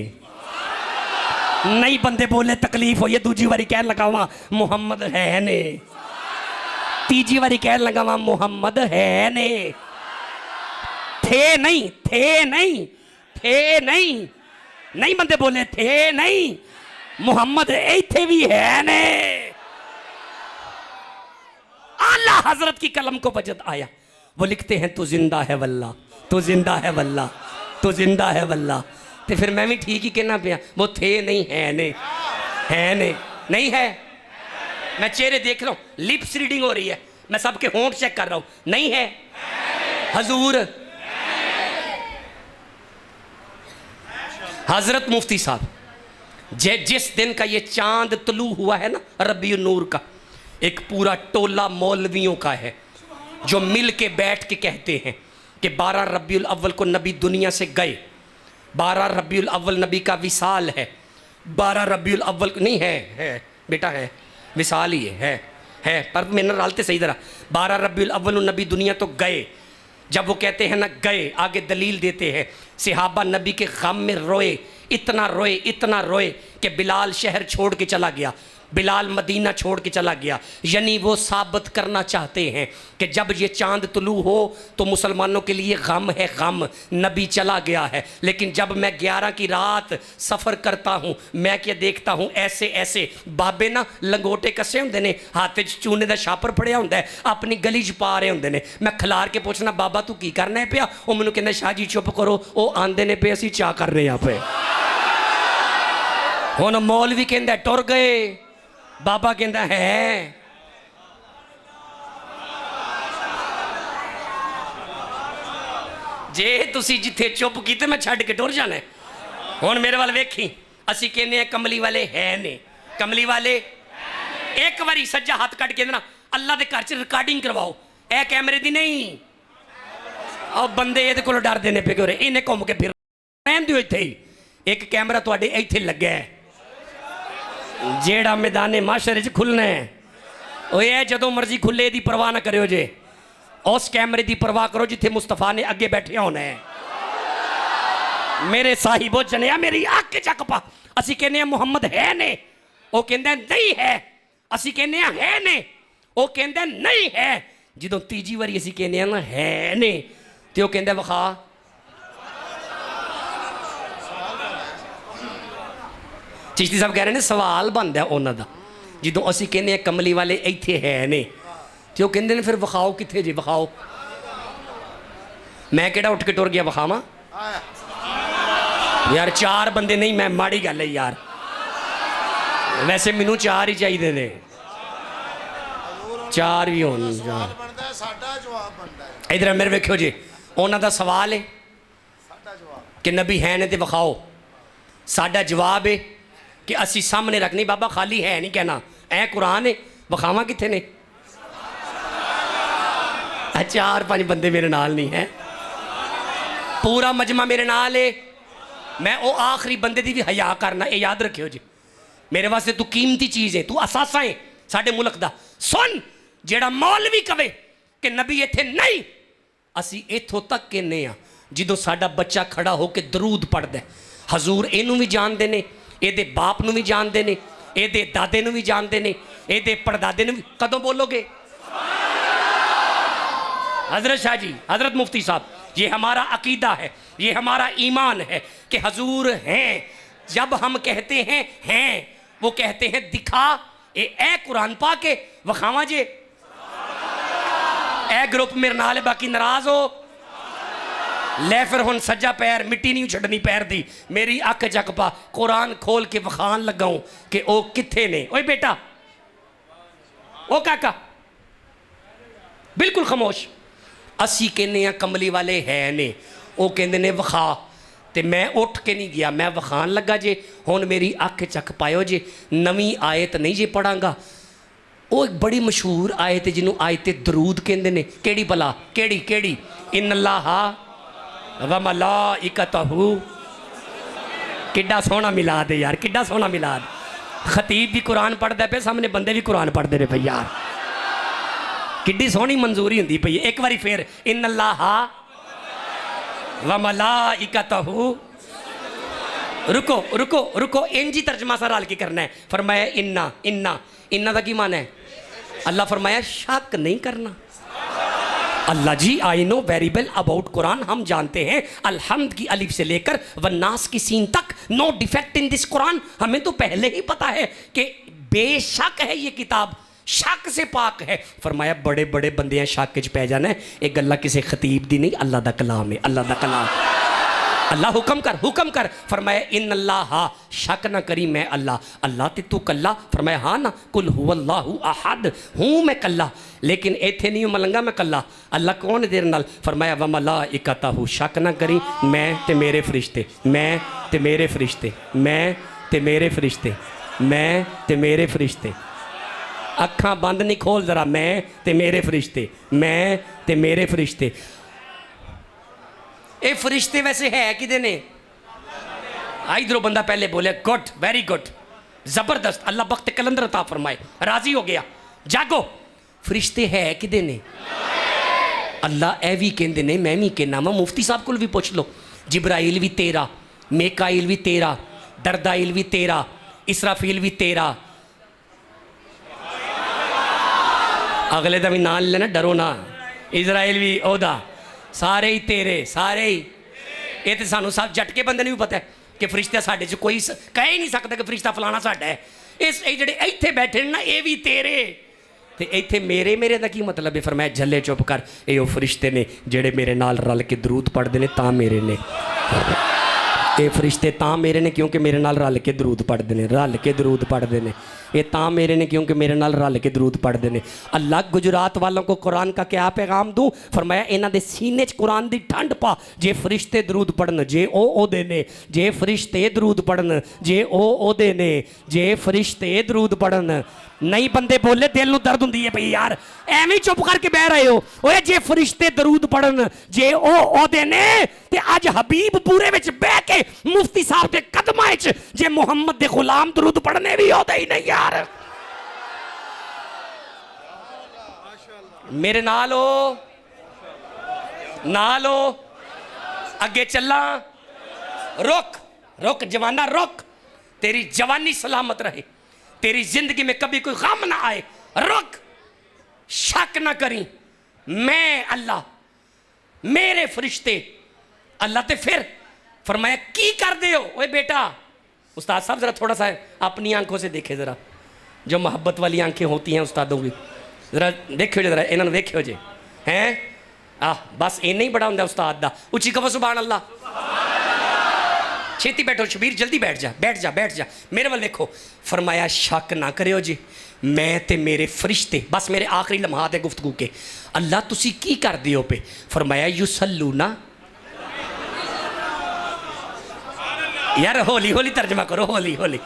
नहीं बंदे बोले तकलीफ हो, ये दूजी बारी कह लगा वहाँ मुहम्मद है ने, तीजी बारी कह लगा वहाँ मुहम्मद है ने। थे नहीं, थे नहीं, थे नहीं, नहीं बंदे बोले थे नहीं, मुहम्मद इत्थे भी है ने। आला हजरत की कलम को वजद आया, वो लिखते हैं तू जिंदा है वल्ला, तू जिंदा है वल्ला, तू जिंदा है वल्ला। तो फिर मैं भी ठीक ही कहना पिया, वो थे नहीं है ने, है ने, नहीं है। मैं चेहरे देख रहा हूँ, लिप्स रीडिंग हो रही है, मैं सबके होंठ चेक कर रहा हूँ, नहीं है। हजूर हजरत मुफ्ती साहब, जिस दिन का ये चांद तुलू हुआ है ना रबी नूर का, एक पूरा टोला मौलवियों का है जो मिल के बैठ के कहते हैं कि 12 रबीउल अव्वल को नबी दुनिया से गए, 12 रबीउल अव्वल नबी का विसाल है, 12 रबीउल अव्वल नहीं है बेटा, है विसाल ही है पर मैंने डालते सही तरह। 12 रबीउल अव्वल नबी दुनिया तो गए। जब वो कहते हैं ना गए, आगे दलील देते हैं, सहाबा नबी के गम में रोए, इतना रोए कि बिलाल शहर छोड़ के चला गया, बिलाल मदीना छोड़ के चला गया। यानी वो साबित करना चाहते हैं कि जब ये चांद तुलू हो तो मुसलमानों के लिए गम है, गम, नबी चला गया है। लेकिन जब मैं 11 की रात सफ़र करता हूँ, मैं क्या देखता हूँ, ऐसे ऐसे बाबे ना लंगोटे कसे होंगे ने, हाथ च चूने का छापर फड़िया होंगे, अपनी गली च पा रहे होंगे ने। मैं खिलार के पूछना बाबा तू की करना है पिया, वो मैनू कहना शाह जी चुप करो, वो आंदे ने पे असी चाह कर रहे हैं पे। हुण मौलवी कहंदा टुर गए, बाबा कहता है। जे तुसी जिथे चुप कीते मैं छड़ के टुर जाना। हुण मेरे वाल वेखी, असी कहने कमली वाले है ने, कमली वाले एक बारी सज्जा हाथ कट के ना अल्लाह के घर च रिकॉर्डिंग करवाओ, ए कैमरे दी नहीं। और बंदे ये को डरते ने पे कि इन्हें घूम के फिर रहन दिओ इत्थे ही, एक कैमरा तुहाडे इत्थे लग्या है जेड़ा मैदाने माशरे च खुलना है, वो ये जदों मर्जी खुले दी परवाह ना करो जे, उस कैमरे की परवाह करो जिथे मुस्तफा ने अगे बैठे होना है। मेरे साहिबो जनिया मेरी अख चक पा, असी कहने मुहम्मद है ने, वो कहंदा नहीं है, असी कहने है ने, वो कहंदा नहीं है। जदों तीजी बारी असी कहने ना है ने, तो वो कहंदा विखा। चिश्ती साहब कह रहे हैं सवाल बनता है उन्होंने का, जो असी कहने कमली वाले इत्थे है ने, तो कहते हैं फिर विखाओ कितने जी, विखाओ। मैं केड़ा उठ के टुर गया विखावा यार, 4 बंदे नहीं, मैं माड़ी गल है यार, वैसे मैनू 4 ही चाहिए ने, 4 भी होने। इधर मेरे वेखो जी, उन्हों का सवाल है कि नबी है ने तो विखाओ, साडा जवाब है कि असी सामने रखनी बाबा, खाली है नहीं कहना, ऐ कुरान है, विखावा कितने ने। 4-5 बंदे मेरे नाल नहीं है, पूरा मजमा मेरे नाल है। मैं वो आखिरी बंदे की भी हया करना, ये याद रखियो जी, मेरे वास्ते तू कीमती चीज़ है, तू असासा है साडे मुल्क दा। सुन, जेड़ा मौलवी कवे कि नबी इत्थे नहीं, असी इत्थों तक कहने आ जो साडा बच्चा खड़ा होकर दरूद पढ़दा है, हजूर इनू भी जानते हैं, ये बाप नू भी जानते हैं, ये दादे नू भी जानते हैं, ये पड़दादे नू भी। कदों बोलोगे हजरत शाह जी, हजरत मुफ्ती साहब, ये हमारा अकीदा है, ये हमारा ईमान है कि हजूर हैं। जब हम कहते हैं वो कहते हैं दिखा, ए कुरान पा के वखावा जे, ए ग्रुप मेरे नाल बाकी नाराज हो ले, फिर हुन सज्जा पैर मिट्टी नहीं छड्डनी पैर दी, मेरी अख चक पा, कुरान खोल के वखान लगाऊं कि ओ किथे ने। ओए बेटा, ओ काका, बिल्कुल खामोश। असी कहने कमली वाले है ने, वो कहते ने वखा, तो मैं उठ के नहीं गया, मैं वखान लगा जे। हुन मेरी अख चक पायो जे, नवी आयत नहीं जे पढ़ांगा, वो एक बड़ी मशहूर आयत जिन्होंने आयत दरूद कहते हैं। केड़ी भला, केड़ी केड़ी, इन अल्लाह व मलाइकतहू। किड्डा सोहना मिलाद है यार, किड्डा सोहना मिलाद। खतीब भी कुरान पढ़ता पे, सामने बंदे भी कुरान पढ़ते रहे पे यार, किड्डी सोहनी मंजूरी होंदी पई। एक बारी फिर, इन अल्लाह व मलाइकतहू। रुको रुको रुको, इंजी तर्जमा सा रल के करना है। फरमाया इन्ना, इन्ना, इन्ना का की मान है? अल्लाह फरमाया शक नहीं करना। Allah ji I know very well about Quran, हम जानते हैं अलहम्द की अलिफ से लेकर वन्नास की सीन तक no defect in this Quran. हमें तो पहले ही पता है कि बेशक है ये किताब, शक से पाक है। फरमाया बड़े बड़े बंदे शक च पै जाना है, ये गल्ला किसी खतीब दी नहीं, अल्लाह दा कलाम है, अल्लाह दा कलाम। अल्लाह हुक्म कर, हुक्म कर। फरमाया इन अल्लाह, शक ना करी मैं अल्लाह। अल्लाह ते तू कल्ला? फरमाया हाँ ना, कुल हुवल्लाहु अहद, हूँ मैं कल्ला, लेकिन इत्थे नहीं मलंगा मैं कल्ला। अल्लाह कौन है तेरे नाल? फरमाया व मलाइकतहु, शक ना करी मैं ते मेरे फरिश्ते, मैं ते मेरे फरिश्ते, मैं ते मेरे फरिश्ते, मैं ते मेरे फरिश्ते। अखां बंद नहीं खोल जरा, मैं ते मेरे फरिश्ते, मैं ते मेरे फरिश्ते। ये फरिश्ते वैसे है किदे ने? इधरों बंदा पहले बोले गुड, वेरी गुड, जबरदस्त, अल्लाह बख्त कलंदर अता फरमाए, राजी हो गया, जागो। फरिश्ते है किदे ने? अल्लाह ए भी कहते ने, मैं भी कहना वा, मुफ्ती साहब को भी पुछ लो। जिब्राइल भी तेरा, मेकाइल भी तेरा, दरदाइल भी तेरा, इसराफील भी तेरा। अगले का भी नाम लेना, डरो ना। इजराइल भी ओदा, सारे ही तेरे, सारे ही। ये तो सानू सब झटके बंदे ने भी पता है कि फरिश्ता साढ़े च कोई कह ही नहीं सकता कि फरिश्ता फलाना साਡਾ है। इस जेडे इत्थे बैठे ना, ये भी तेरे ते इत्थे मेरे, मेरे का की मतलब है? फरमाया झल्ले चुप कर, ये वो फरिश्ते ने जेडे मेरे नाल रल के दरूद पढ़ते हैं, तां मेरे ने। ये फरिश्ते तां मेरे ने क्योंकि मेरे नाल रल के दरूद पढ़ते हैं, रल के दरूद पढ़ते हैं। ये तां मेरे ने क्योंकि मेरे नाल रल के दरूद पढ़ते हैं। अल्लाह गुजरात वालों को कुरान का क्या पैगाम दूँ? फरमाया इन्हां दे सीने च कुरान दी ठंड पा, जे फरिश्ते दरूद पढ़न, जे ओदे ने, जे फरिश्ते दरूद पढ़न, जे ओदे ने, जे फरिश्ते दरूद पढ़न। नहीं बंदे बोले, दिल नूं दर्द हुंदी है भई यार, एवें चुप करके बह रहे हो। ओए जे फरिश्ते दरूद पढ़न, जे ओदे ने, ते अज हबीब पूरे विच बह के मुफ्ती साहब के कदमां विच जे मुहम्मद दे गुलाम दरूद पढ़ने भी ओदे ही नहीं यार। मेरे नाल हो, नाल हो, अगे चला। रुक रुक जवाना, रुक, तेरी जवानी सलामत रहे, तेरी जिंदगी में कभी कोई गम ना आए। रुक, शक ना करी मैं अल्लाह, मेरे फरिश्ते अल्लाह। ते फिर फरमाया की कर दे हो? ओए बेटा, उस्ताद साहब जरा थोड़ा सा अपनी आंखों से देखे जरा, जो मोहब्बत वाली आंखें होती हैं उस्तादों की, जरा देखियो जरा इन्होंने, देखियो जे हैं बस इन्ना ही बड़ा होंगे उस्ताद दा। उची कहो सुभान अल्लाह। छेती बैठो शबीर, जल्दी बैठ जा, बैठ जा, बैठ जा, मेरे वाल देखो। फरमाया शक ना करो जी, मैं ते मेरे फरिश्ते, बस मेरे आखिरी लम्हात है गुफ्तगू के। अल्लाह तुसी की कर दियो पे? फरमाया युसल्लूना। यार होली होली तर्जमा करो, होली होली।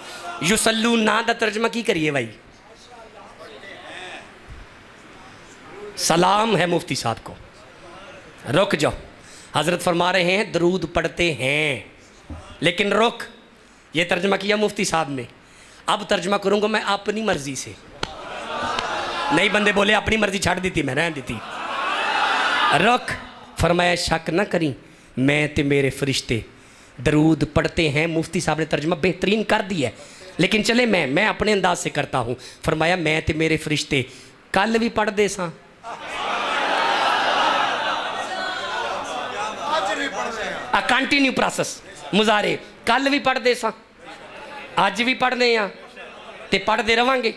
युसल्लूना दा तर्जमा की करिए भाई? सलाम है मुफ्ती साहब को। रुक जाओ, हजरत फरमा रहे हैं दरूद पढ़ते हैं, लेकिन रुक, ये तर्जमा किया मुफ्ती साहब ने, अब तर्जमा करूंगा मैं अपनी मर्जी से। नहीं बंदे बोले अपनी मर्जी छाड़ दी थी, मैं रहन दी थी। रुक, फरमाया शक ना करी मैं ते मेरे फरिश्ते दरूद पढ़ते हैं। मुफ्ती साहब ने तर्जमा बेहतरीन कर दिया है, लेकिन चले मैं अपने अंदाज से करता हूँ। फरमाया मैं ते मेरे फरिश्ते कल भी पढ़ते सा, कंटिन्यू प्रोसेस मुजारे, कल भी पढ़ते सा, अज भी पढ़ने आ ते पढ़ते रवांगे।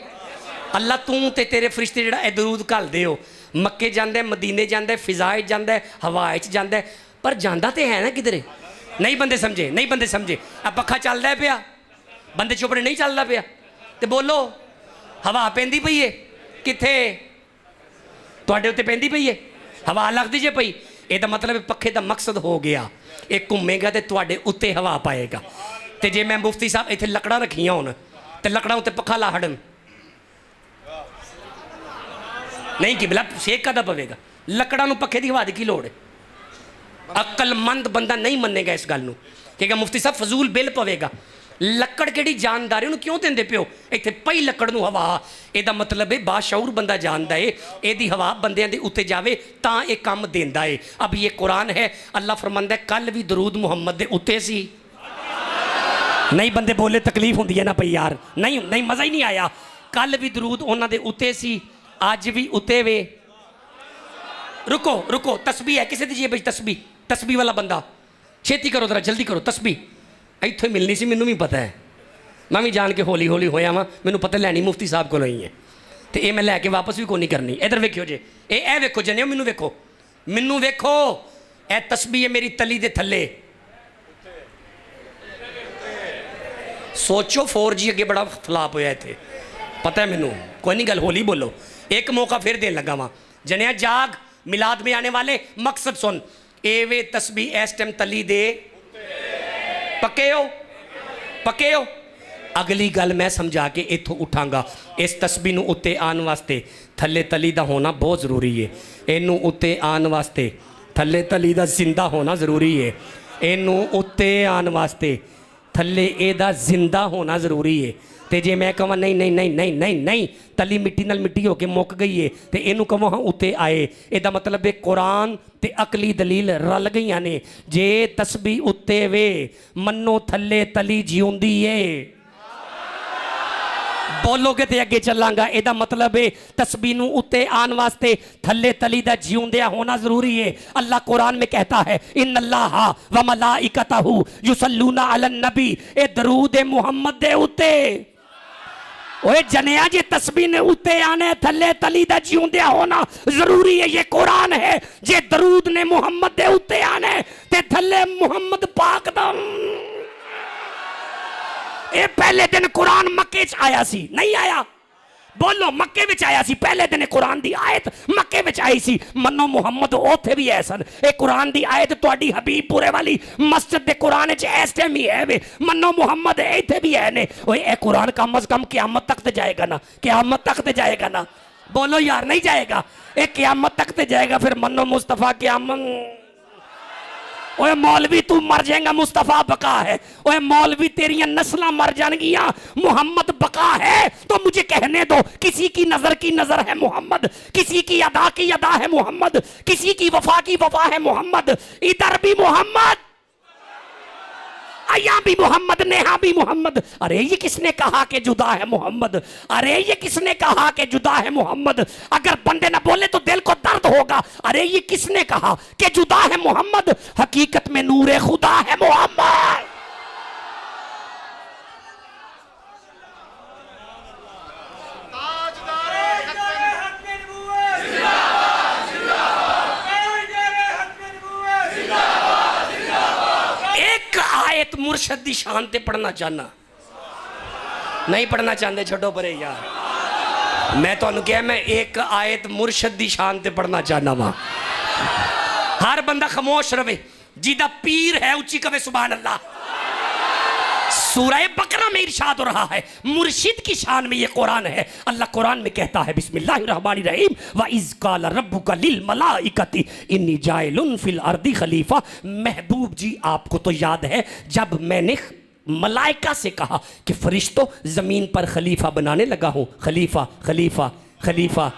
अल्लाह तू ते तेरे फरिश्ते जिहड़ा दरूद घलदे हो, मक्के जांदा, मदीने जांदा, फिजा जांदा, हवा जांदा, पर जांदा ते है ना किधरे? नहीं बंदे समझे, नहीं बंदे समझे। अब पखा चलदा पिया, बंदे चुपड़े नहीं चलदा पिया, ते बोलो हवा पैंदी पई है किथे? तुहाडे उत्ते पैंदी पई है, हवा लगदी जे पई, ਇਹਦਾ मतलब पखे का मकसद हो गया, एक घूमेगा तो तुहाडे उत्ते हवा पाएगा। तो जे मैं मुफ्ती साहब इत्थे लकड़ा रखियां होन तो लकड़ा उत्ते पखा ला हड़न, नहीं कि बिला सेक कदा पवेगा? लकड़ा नूं पखे की हवा की लोड़ है? अकलमंद बंदा नहीं मनेगा इस गल नूं, कहेगा मुफ्ती साहब फजूल बिल पवेगा। लकड़ केड़ी जानदारी उन्होंने क्यों देंदे पियो? इत्थे पई लकड़ नूं हवा, ਇਹਦਾ मतलब है बाशऊर बंदा जानदा है ਇਹਦੀ हवा बंदियां दे उत्ते जावे तां ये काम देंदा है। अब ये कुरान है, अल्लाह फरमांदा है कल भी दरूद मुहम्मद दे उत्ते सी। नहीं बंदे बोले तकलीफ होंदी है ना पई यार, नहीं नहीं मज़ा ही नहीं आया। कल भी दरूद उन्हां दे उत्ते सी, अज भी उत्ते वे। रुको रुको, तस्बीह है, किसे दीजिए भाई तस्बीह? तस्बीह वाला बंदा छेती करो जरा, जल्दी करो। तस्बीह इत्थों ही मिलनी सी, मैनू भी पता है, मैं भी जान के हौली हौली होया वा, मैनू पता लैनी मुफ्ती साहब को ही है, तो ये मैं लैके वापस भी कोई नहीं करनी। इधर वेखियो जे, ए वेखो जने, मैनू वेखो, मैनू वेखो, ए तस्बीह है मेरी तली दे थल्ले। सोचो 4G अगे बड़ा फलाप होया इत्थे, पता है मैनू, कोई नहीं गल, हौली बोलो। एक मौका फिर देन लगा वहाँ, जनिया जाग, मिलाद में आने वाले मकसद सुन, एवे तस्बीह इस टाइम तली दे, पक्के हो, पक्के हो। अगली गल मैं समझा के इत्थों उठांगा, इस तस्बीह नूं उत्ते आन वास्ते थल्ले तली दा होना बहुत ज़रूरी है, इनू उत्ते आन वास्ते थल्ले तली दा जिंदा होना ज़रूरी है, इनू उत्ते आन वास्ते थल्ले एदा जिंदा होना ज़रूरी है। तो जे मैं कहां नहीं नहीं नहीं नहीं नहीं नहीं तली मिट्टी नाल मिट्टी होके मुक गई है, तो इनू कहां हाँ उत्ते आए, एदा मतलब है कुरान ते अकली दलील रल गई ने। जे तस्बीह उत्ते वे मनो थल्ले तली जिउंदी है, बोलोगे तो अगे चलांगा। एदा मतलब है तस्बीह नूं उत्ते आन वास्ते थल्ले तली दा जिउंदिया होना जरूरी है। अल्लाह कुरान में कहता है इन्नल्लाह व मलाइकतहू युसल्लूना अलन नबी, ए दरूद ए मुहम्मद दे उत्ते। ओए जनिया जे तस्बीह ने उत्ते आने थल्ले तली दा जिउंदिया होना जरूरी है, ये कुरान है। जे दरूद ने मुहम्मद दे उत्ते आने ते थल्ले मुहम्मद पाक दा। ये पहले दिन कुरान मक्के च आया सी, नहीं आया? बोलो, मक्के विच आया सी, पहले दिन कुरान दी आयत मक्के विच आई सी। मनो मुहम्मद ओथे भी है सन, ये कुरान दी आयत तुहाडी हबीबपुरे वाली मस्जिद दे कुरान च इस टाइम ही है वे। मनो मुहम्मद इत्थे भी है ने। ओए ए कुरान कम अज कम क़यामत तक ते जाएगा ना, क़यामत तक ते जाएगा ना। बोलो यार, नहीं जाएगा? ये क़यामत तक ते जाएगा। फिर मनो मुस्तफ़ा क़यामत। ओए मौलवी तू मर जाएगा, मुस्तफा बका है। ओए मौलवी तेरियां नस्लां मर जाएंगियां, मुहम्मद बका है। तो मुझे कहने दो, किसी की नजर है मोहम्मद, किसी की अदा है मोहम्मद, किसी की वफा है मोहम्मद। इधर भी मोहम्मद, यहाँ भी मोहम्मद, नेहा भी मोहम्मद। अरे ये किसने कहा कि जुदा है मोहम्मद? अरे ये किसने कहा कि जुदा है मोहम्मद? अगर बंदे ना बोले तो दिल को दर्द होगा। अरे ये किसने कहा कि जुदा है मोहम्मद? हकीकत में नूरे खुदा है मोहम्मद। आयत मुर्शद दी शान ते पढ़ना चाहना, नहीं पढ़ना चाहते छोड़ो परे यार। मैं तो क्या, मैं एक आयत मुर्शद दी शान ते पढ़ना चाहना वा। हर बंदा खामोश रवे, जिदा पीर है उच्ची कवे सुभान अल्लाह। सूरह बकरा में इरशाद हो रहा है, मुर्शिद की शान में ये कुरान है। अल्लाह कुरान में कहता है बिस्मिल्लाहिर्रहमानिर्रहीम व इज़ क़ाल रब्बुका लिल मलाइकति इन्नी जाइलुन फिल अर्दी खलीफा। महबूब जी आपको तो याद है जब मैंने मलाइका से कहा कि फरिश्तों ज़मीन पर खलीफा बनाने लगा हूँ। खलीफा खलीफा खलीफा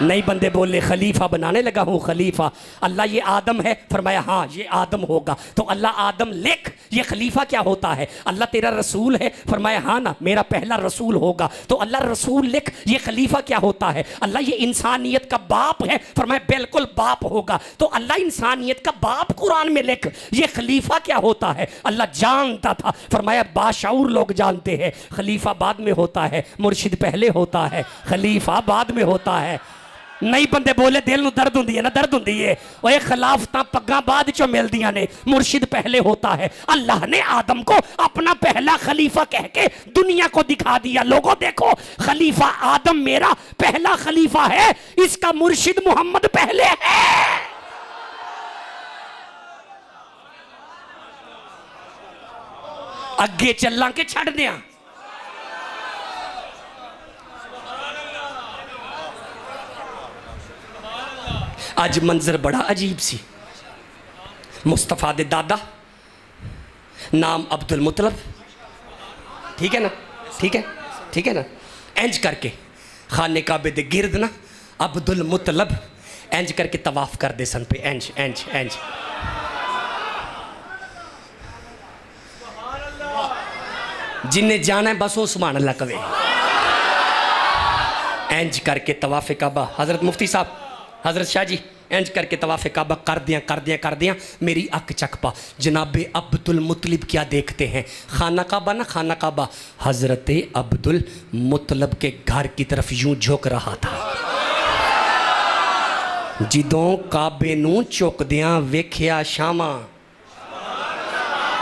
नई बंदे बोले खलीफा बनाने लगा हूँ खलीफा। अल्लाह ये आदम है, फरमाया हाँ ये आदम होगा। तो अल्लाह आदम लिख, ये खलीफा क्या होता है? अल्लाह तेरा रसूल है, फरमाया हाँ ना मेरा पहला रसूल होगा। तो अल्लाह रसूल लिख, ये खलीफा क्या होता है? अल्लाह ये इंसानियत का बाप है, फरमाया बिल्कुल बाप होगा। तो अल्लाह इंसानियत का बाप कुरान में लिख, ये खलीफा क्या होता है? अल्लाह जानता था, फरमाया बाशऊर लोग जानते हैं, खलीफा बाद में होता है, मुर्शिद पहले होता है, खलीफा बाद में होता है। नहीं बंदे बोले दिल नूं दर्द हुंदी है ना, दर्द हुंदी है। ओए खिलाफतां पग्गां बाद चों मिलदियां ने, मुर्शिद पहले होता है। अल्लाह ने आदम को अपना पहला खलीफा कह के दुनिया को दिखा दिया। लोगों देखो, खलीफा आदम मेरा पहला खलीफा है, इसका मुर्शिद मोहम्मद पहले है। अगे चलां के छड़ दियां? आज मंजर बड़ा अजीब सी। मुस्तफा दे दादा नाम अब्दुल मुतलब, ठीक है ना, ठीक है, ठीक है ना। इंज करके खाने काबे दे गिरद ना अब्दुल मुतलब इंज करके तवाफ कर दे सन पे, इंज इंज इंज। जिन्हें जाना है बस वो सुभान अल्लाह कवे। इंज करके तवाफ़े काबा। हजरत मुफ्ती साहब हजरत शाह जी इंज करके तवाफ़े काबा कर दिया मेरी अख चक पा। जनाबे अब्दुल मुतलिब क्या देखते हैं, खाना काबा ना खाना काबा, हजरत अब्दुल मुतलब के घर की तरफ यूं झुक रहा था। जिदों काबे नूं झुकदियां वेख्या शामा,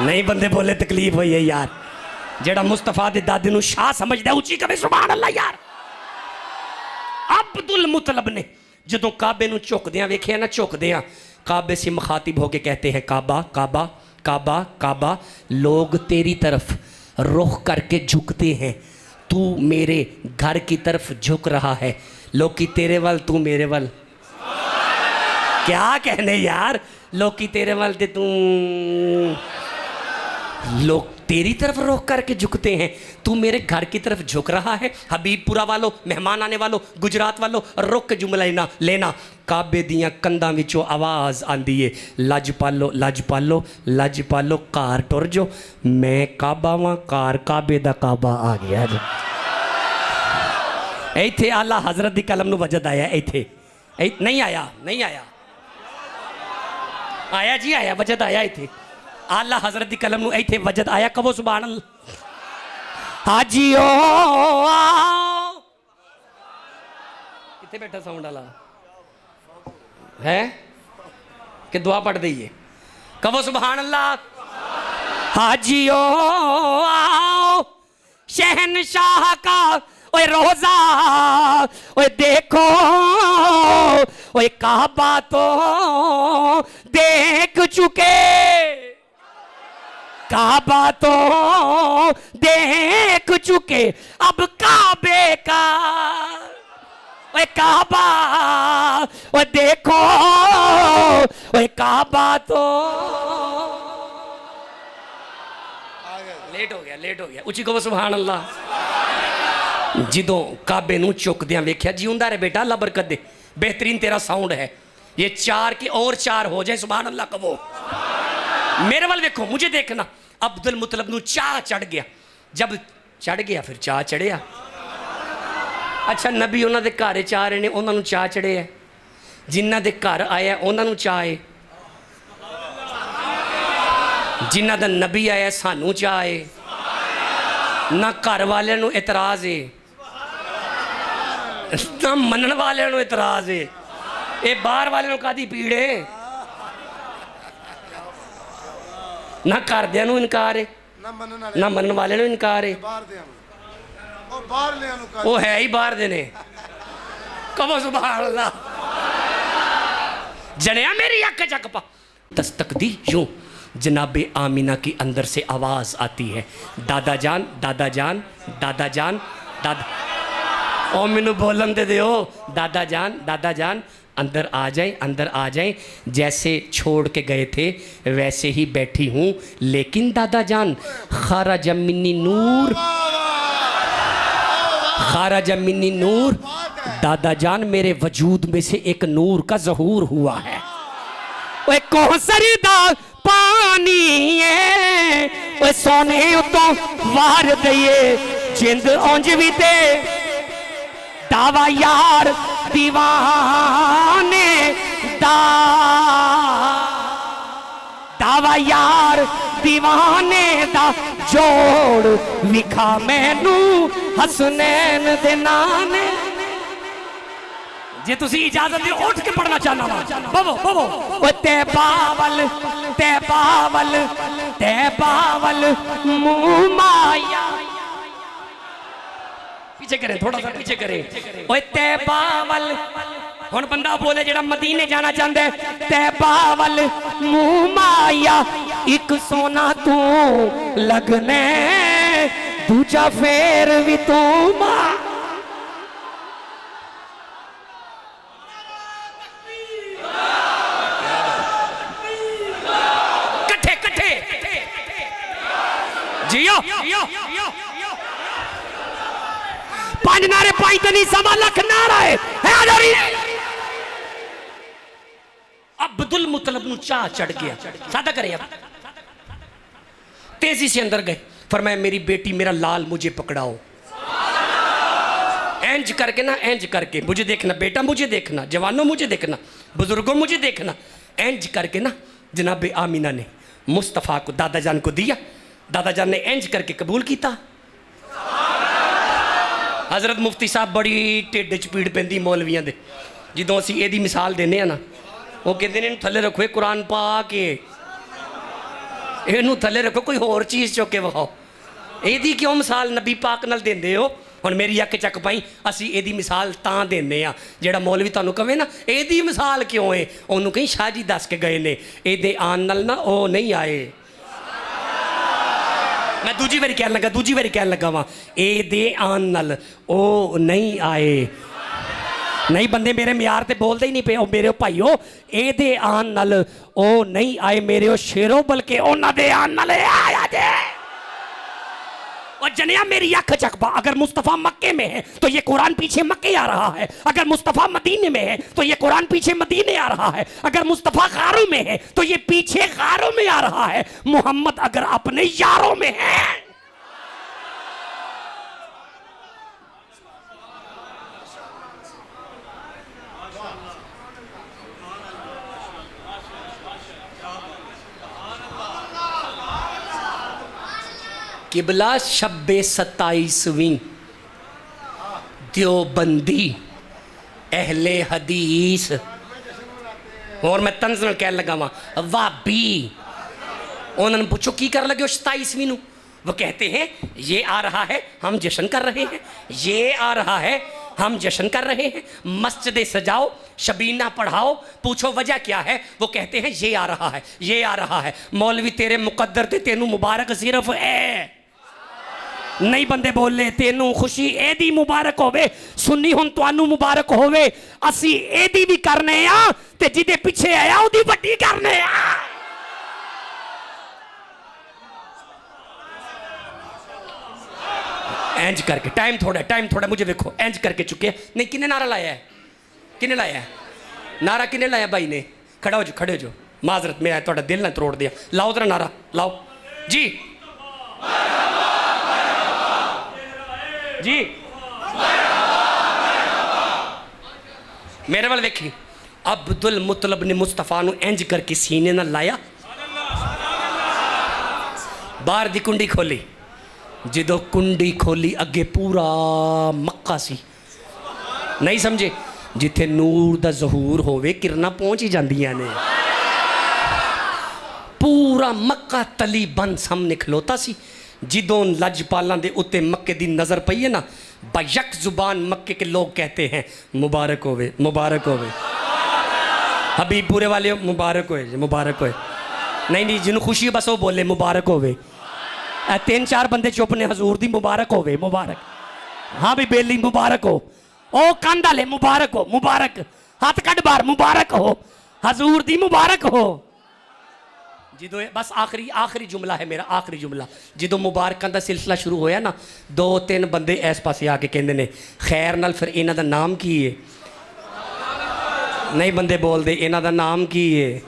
नहीं बंदे बोले तकलीफ हुई है यार। जेड़ा मुस्तफा दे दादे नूं शाह समझदा उची कवे सुभान अल्लाह यार। अब्दुल मुतलब ने जदों काबे नूं झुकदियां वेख्या ना, झुकदियां काबे से मुखातिब होके कहते हैं काबा काबा काबा काबा, लोग तेरी तरफ रुख करके झुकते हैं, तू मेरे घर की तरफ झुक रहा है, लोग की तेरे वल तू मेरे वल। क्या कहने यार, लोग की तेरे वल ते तू, लोग तेरी तरफ रुख करके झुकते हैं, तू मेरे घर की तरफ झुक रहा है। हबीबपुरा वालों, मेहमान आने वालों, गुजरात वालों, रुक के जुमला लेना। काबे दियां कंधां विचों आवाज़ आंदी है, लज पालो लज पालो लज पालो, कार टुर जो, मैं काबा वां, कार काबे दा काबा आ गया जी। इत्थे आला हजरत दी कलम नूं वजद आया, इत्थे नहीं आया, नहीं आया, आया जी आया, वजद आया इत्थे आला हजरत दी कलम नूं इत्थे वजद आया। कहो सुभान अल्लाह। हाजियो किथे बैठा साउंड वाला है कि दुआ पढ़ दईए? कहो सुभान अल्लाह। हाजियो शहनशाह का ओए रोजा, ओए देखो ओए काबा तो देख चुके, काबा तो देख चुके, अब काबे का ओए काबा ओए देखो ओए काबा तो। लेट हो गया उची कहो सुभान अल्लाह। जिदों काबे नूं झुकदियां वेख्या, जिउंदा रहे बेटा, अल्लाह बरकत दे, बेहतरीन तेरा साउंड है, ये 4 के और 4 हो जाए सुभान अल्लाह कहो। मेरे वाल देखो, मुझे देखना। अब्दुल मुतलब नूं चाह चढ़ गया, जब चढ़ गया फिर चाह चढ़िया। अच्छा नबी उन्हां दे घर चाह रहे ने, उन्हां नूं चाह चढ़े है, जिन्हां दे घर आया उन्हां नूं चाह है, जिन्हां दा नबी आया सानू चाह है, ना घर वाले नूं इतराज है ना मनन वाले नूं इतराज है, ये बाहर वाले नूं कादी पीड़ है, ना घरदियां नूं इनकार है ना मनन वाले नूं इनकार है, वो है ही बाहर दे ने। कहो सुभान अल्लाह। जनिया मेरी अख चक पा, दस्तक दी यूं, जनाबे आमीना की अंदर से आवाज आती है, दादा जान दादा जान दादा जान दादा, ओ मैनू बोलन दे दियो, दादा जान अंदर आ जाए, अंदर आ जाए, जैसे छोड़ के गए थे वैसे ही बैठी हूँ, लेकिन दादा जान खाराज मिन्नी नूर, खाराज मिन्नी नूर, दादा जान मेरे वजूद में से एक नूर का ज़हूर हुआ है। ओए कौसरी दा पानी है, ओए सोने उतों वार दईए, जिंद औंज भी ते दावा यार दीवाने दा, दावा यार दीवाने दा, जोड़ विखा मैनू हसनैन दे नाने। जे तुसी इजाजत दे उठ के पढ़ना चाहना वा, बवो बवो। ओ ते बावल ते बावल ते बावल मुँह माया, पीछे करें थोड़ा सा पीछे करें। ओए ते बावल, हुन बंदा बोले जेड़ा मदीने जाना चाहता है, ते बावल मुँह माया, एक सोना तू लगने दूजा फेर भी तू मां। कट्ठे कट्ठे जियो पांच नारे पाई तो नहीं, सवा लख नारा है अब्दुल मुतलब नूं चाह चढ़ गया। सादा करे अब, तेजी से अंदर गए, फरमाया मेरी बेटी मेरा लाल मुझे पकड़ाओ। इंज करके ना, इंज करके मुझे देखना बेटा, मुझे देखना जवानों, मुझे देखना बुजुर्गों, मुझे देखना। इंज करके ना जनाब आमीना ने मुस्तफ़ा को दादा जान को दिया, दादा जान ने इंज करके कबूल किया। हज़रत मुफ्ती साहब बड़ी ढिड च पीड़ पैंदी मौलवियां दे जो असी यदी मिसाल देने ना, वो कहते हैं थले रखो ये कुरान पा के, इनू थले रखो कोई होर चीज़ चुक के विखाओ, यदी क्यों मिसाल नबी पाक नाल देंदे हो। हुण मेरी अख चक पाई, असी यदी मिसाल तां देने आ, जेड़ा मौलवी तुहानू कहे ना यदी मिसाल क्यों है, उन्होंने कहीं शाह जी दस के गए ने, ये आन नाल ना वो नहीं आए। मैं दूजी बारी कह लगा, दूजी बारी कह लगा वा, ए आन नाल ओ नहीं आए। नहीं बंदे मेरे म्यार ते बोलते ही नहीं पे, मेरे भाईओ ए आन नाल ओ नहीं आए मेरे शेरों, बल्कि उन्हां दे आन नाल आया जे। और जनिया मेरी अख चकबा, अगर मुस्तफ़ा मक्के में है तो ये कुरान पीछे मक्के आ रहा है, अगर मुस्तफ़ा मदीने में है तो ये कुरान पीछे मदीने आ रहा है, अगर मुस्तफ़ा गारों में है तो ये पीछे गारों में आ रहा है। मोहम्मद अगर अपने यारों में है, किबला शब्बे 27वीं देवबंदी अहले हदीस, और मैं तंज नाल कह लगा वहां वाबी। उन्होंने पूछो की कर लगे 27वीं, वो कहते हैं ये आ रहा है हम जश्न कर रहे हैं, ये आ रहा है हम जश्न कर रहे हैं, मस्जिद सजाओ शबीना पढ़ाओ, पूछो वजह क्या है, वो कहते हैं ये आ रहा है, ये आ रहा है। मौलवी तेरे मुकद्दर ते तेनू मुबारक सिर्फ है, नहीं बंदे बोले तेनू खुशी एदी मुबारक होवे, सुन्नी हुन तुहानू मुबारक होवे। असी एदी भी करने आ ते जिदे पिछे आया ओदी वड्डी करने आ। इंज करके टाइम थोड़ा मुझे देखो, इंज करके चुके नहीं। किने नारा लाया है, किने लाया है नारा, किने लाया भाई ने? खड़ा हो जो, खड़े हो जो, माजरत मेरा थोड़ा दिल ना तोड़ दिया, लाओ जरा नारा लाओ जी जी। मेरे वाल देखी, अब्दुल मुतलब ने मुस्तफा नू इंज करके सीने ना लाया, बाहर दी कुंडी खोली, जो कुंडी खोली अगे पूरा मक्का सी। नहीं समझे, जिथे नूर दा ज़हूर होवे किरना पहुंच ही जांदियां ने। पूरा मक्का तली बंद सामने खलोता सी। जिदों लजपालां दे उत्ते मक्के दी नज़र पई है ना, बयक जुबान मक्के के लोग कहते हैं मुबारक होवे, मुबारक होवे। हबीबपुरे वाले मुबारक होए, मुबारक होए। नहीं नहीं, जिन्होंने खुशी है बस वो बोले मुबारक होवे। 3-4 बंदे चुप ने, हजूर दी मुबारक होवे, मुबारक। हाँ भी बेली मुबारक हो, ओ कंधा ले मुबारक हो, मुबारक। हाथ कट बार मुबारक हो, हजूर दी मुबारक हो। जिदों बस आखिरी जुमला है मेरा, आखिरी जुमला। जिदों मुबारकां दा सिलसिला शुरू होया ना, 2-3 बंदे इस पासे आके कहंदे ने खैर नाल फिर इन्हां दा नाम की है? नहीं बंदे बोलदे इन्हां दा नाम की है?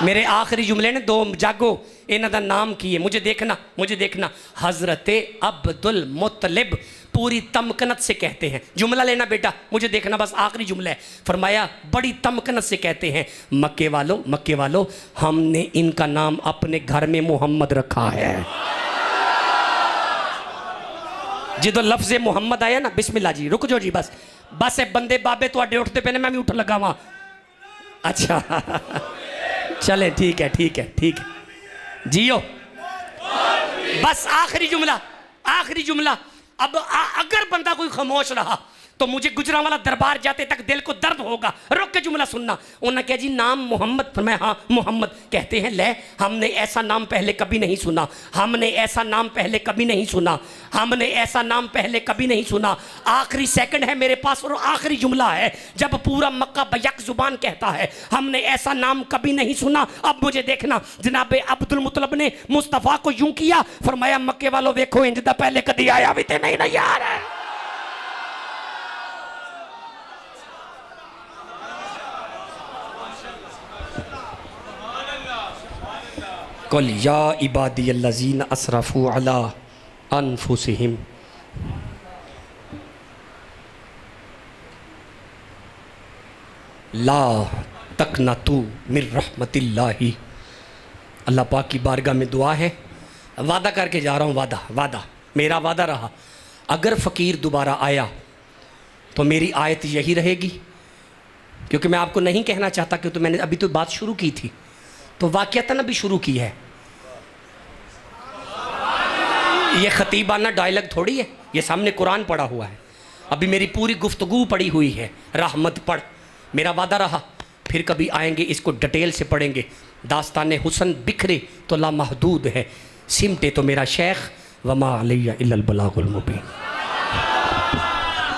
मेरे आखिरी जुमले ने 2 जागो, इन्हां दा नाम की है? मुझे देखना, मुझे देखना। हजरत अब्दुल मुत्तलिब पूरी तमकनत से कहते हैं, जुमला लेना बेटा, मुझे देखना बस आखिरी जुमला है। फरमाया बड़ी तमकनत से कहते हैं, मक्के वालों, मक्के वालों, हमने इनका नाम अपने घर में मोहम्मद रखा है। जो लफ्ज़ मोहम्मद आया ना, बिस्मिल्लाह जी, रुक जाओ जी, बस बस बंदे बाबे तुहाडे उठते पे ने, मैं भी उठ लगा वहां। अच्छा चले ठीक है, ठीक है, ठीक है, जियो। बस आखिरी जुमला, आखिरी जुमला। अब अगर बंदा कोई खामोश रहा तो मुझे गुजरांवाला दरबार जाते तक दिल को दर्द होगा। रुक के जुमला सुनना। उन्होंने कहा जी नाम मोहम्मद, फरमाया हाँ मोहम्मद। कहते हैं ले, हमने ऐसा नाम पहले कभी नहीं सुना, हमने ऐसा नाम पहले कभी नहीं सुना, हमने ऐसा नाम पहले कभी नहीं सुना। आखिरी सेकंड है मेरे पास और आखिरी जुमला है, जब पूरा मक्का बयक जुबान कहता है हमने ऐसा नाम कभी नहीं सुना। अब मुझे देखना, जनाब अब्दुल मुतलब ने मुस्तफ़ा को यूं किया, फरमाया मक्के वालों देखो इंज दा पहले कदी आया भी ते नहीं ना यार। कुल या इबादियल्लज़ीना असरफू अला अनफुसिहिम ला तकनतू मिर रहमतिल्लाहि। अल्लाह पाक की बारगाह में दुआ है, वादा करके जा रहा हूँ, वादा मेरा वादा रहा, अगर फ़कीर दोबारा आया तो मेरी आयत यही रहेगी, क्योंकि मैं आपको नहीं कहना चाहता कि तो मैंने अभी तो बात शुरू की थी, तो वाक़यातन अभी शुरू की है। ये ख़तीबाना डायलॉग थोड़ी है, ये सामने कुरान पढ़ा हुआ है, अभी मेरी पूरी गुफ्तगू पड़ी हुई है। रहमत पढ़, मेरा वादा रहा, फिर कभी आएंगे इसको डिटेल से पढ़ेंगे। दास्तान हुसन बिखरे तो लामहदूद है, सिमटे तो मेरा शेख, वमा अलैया इल्लल बलागुल मुबीन।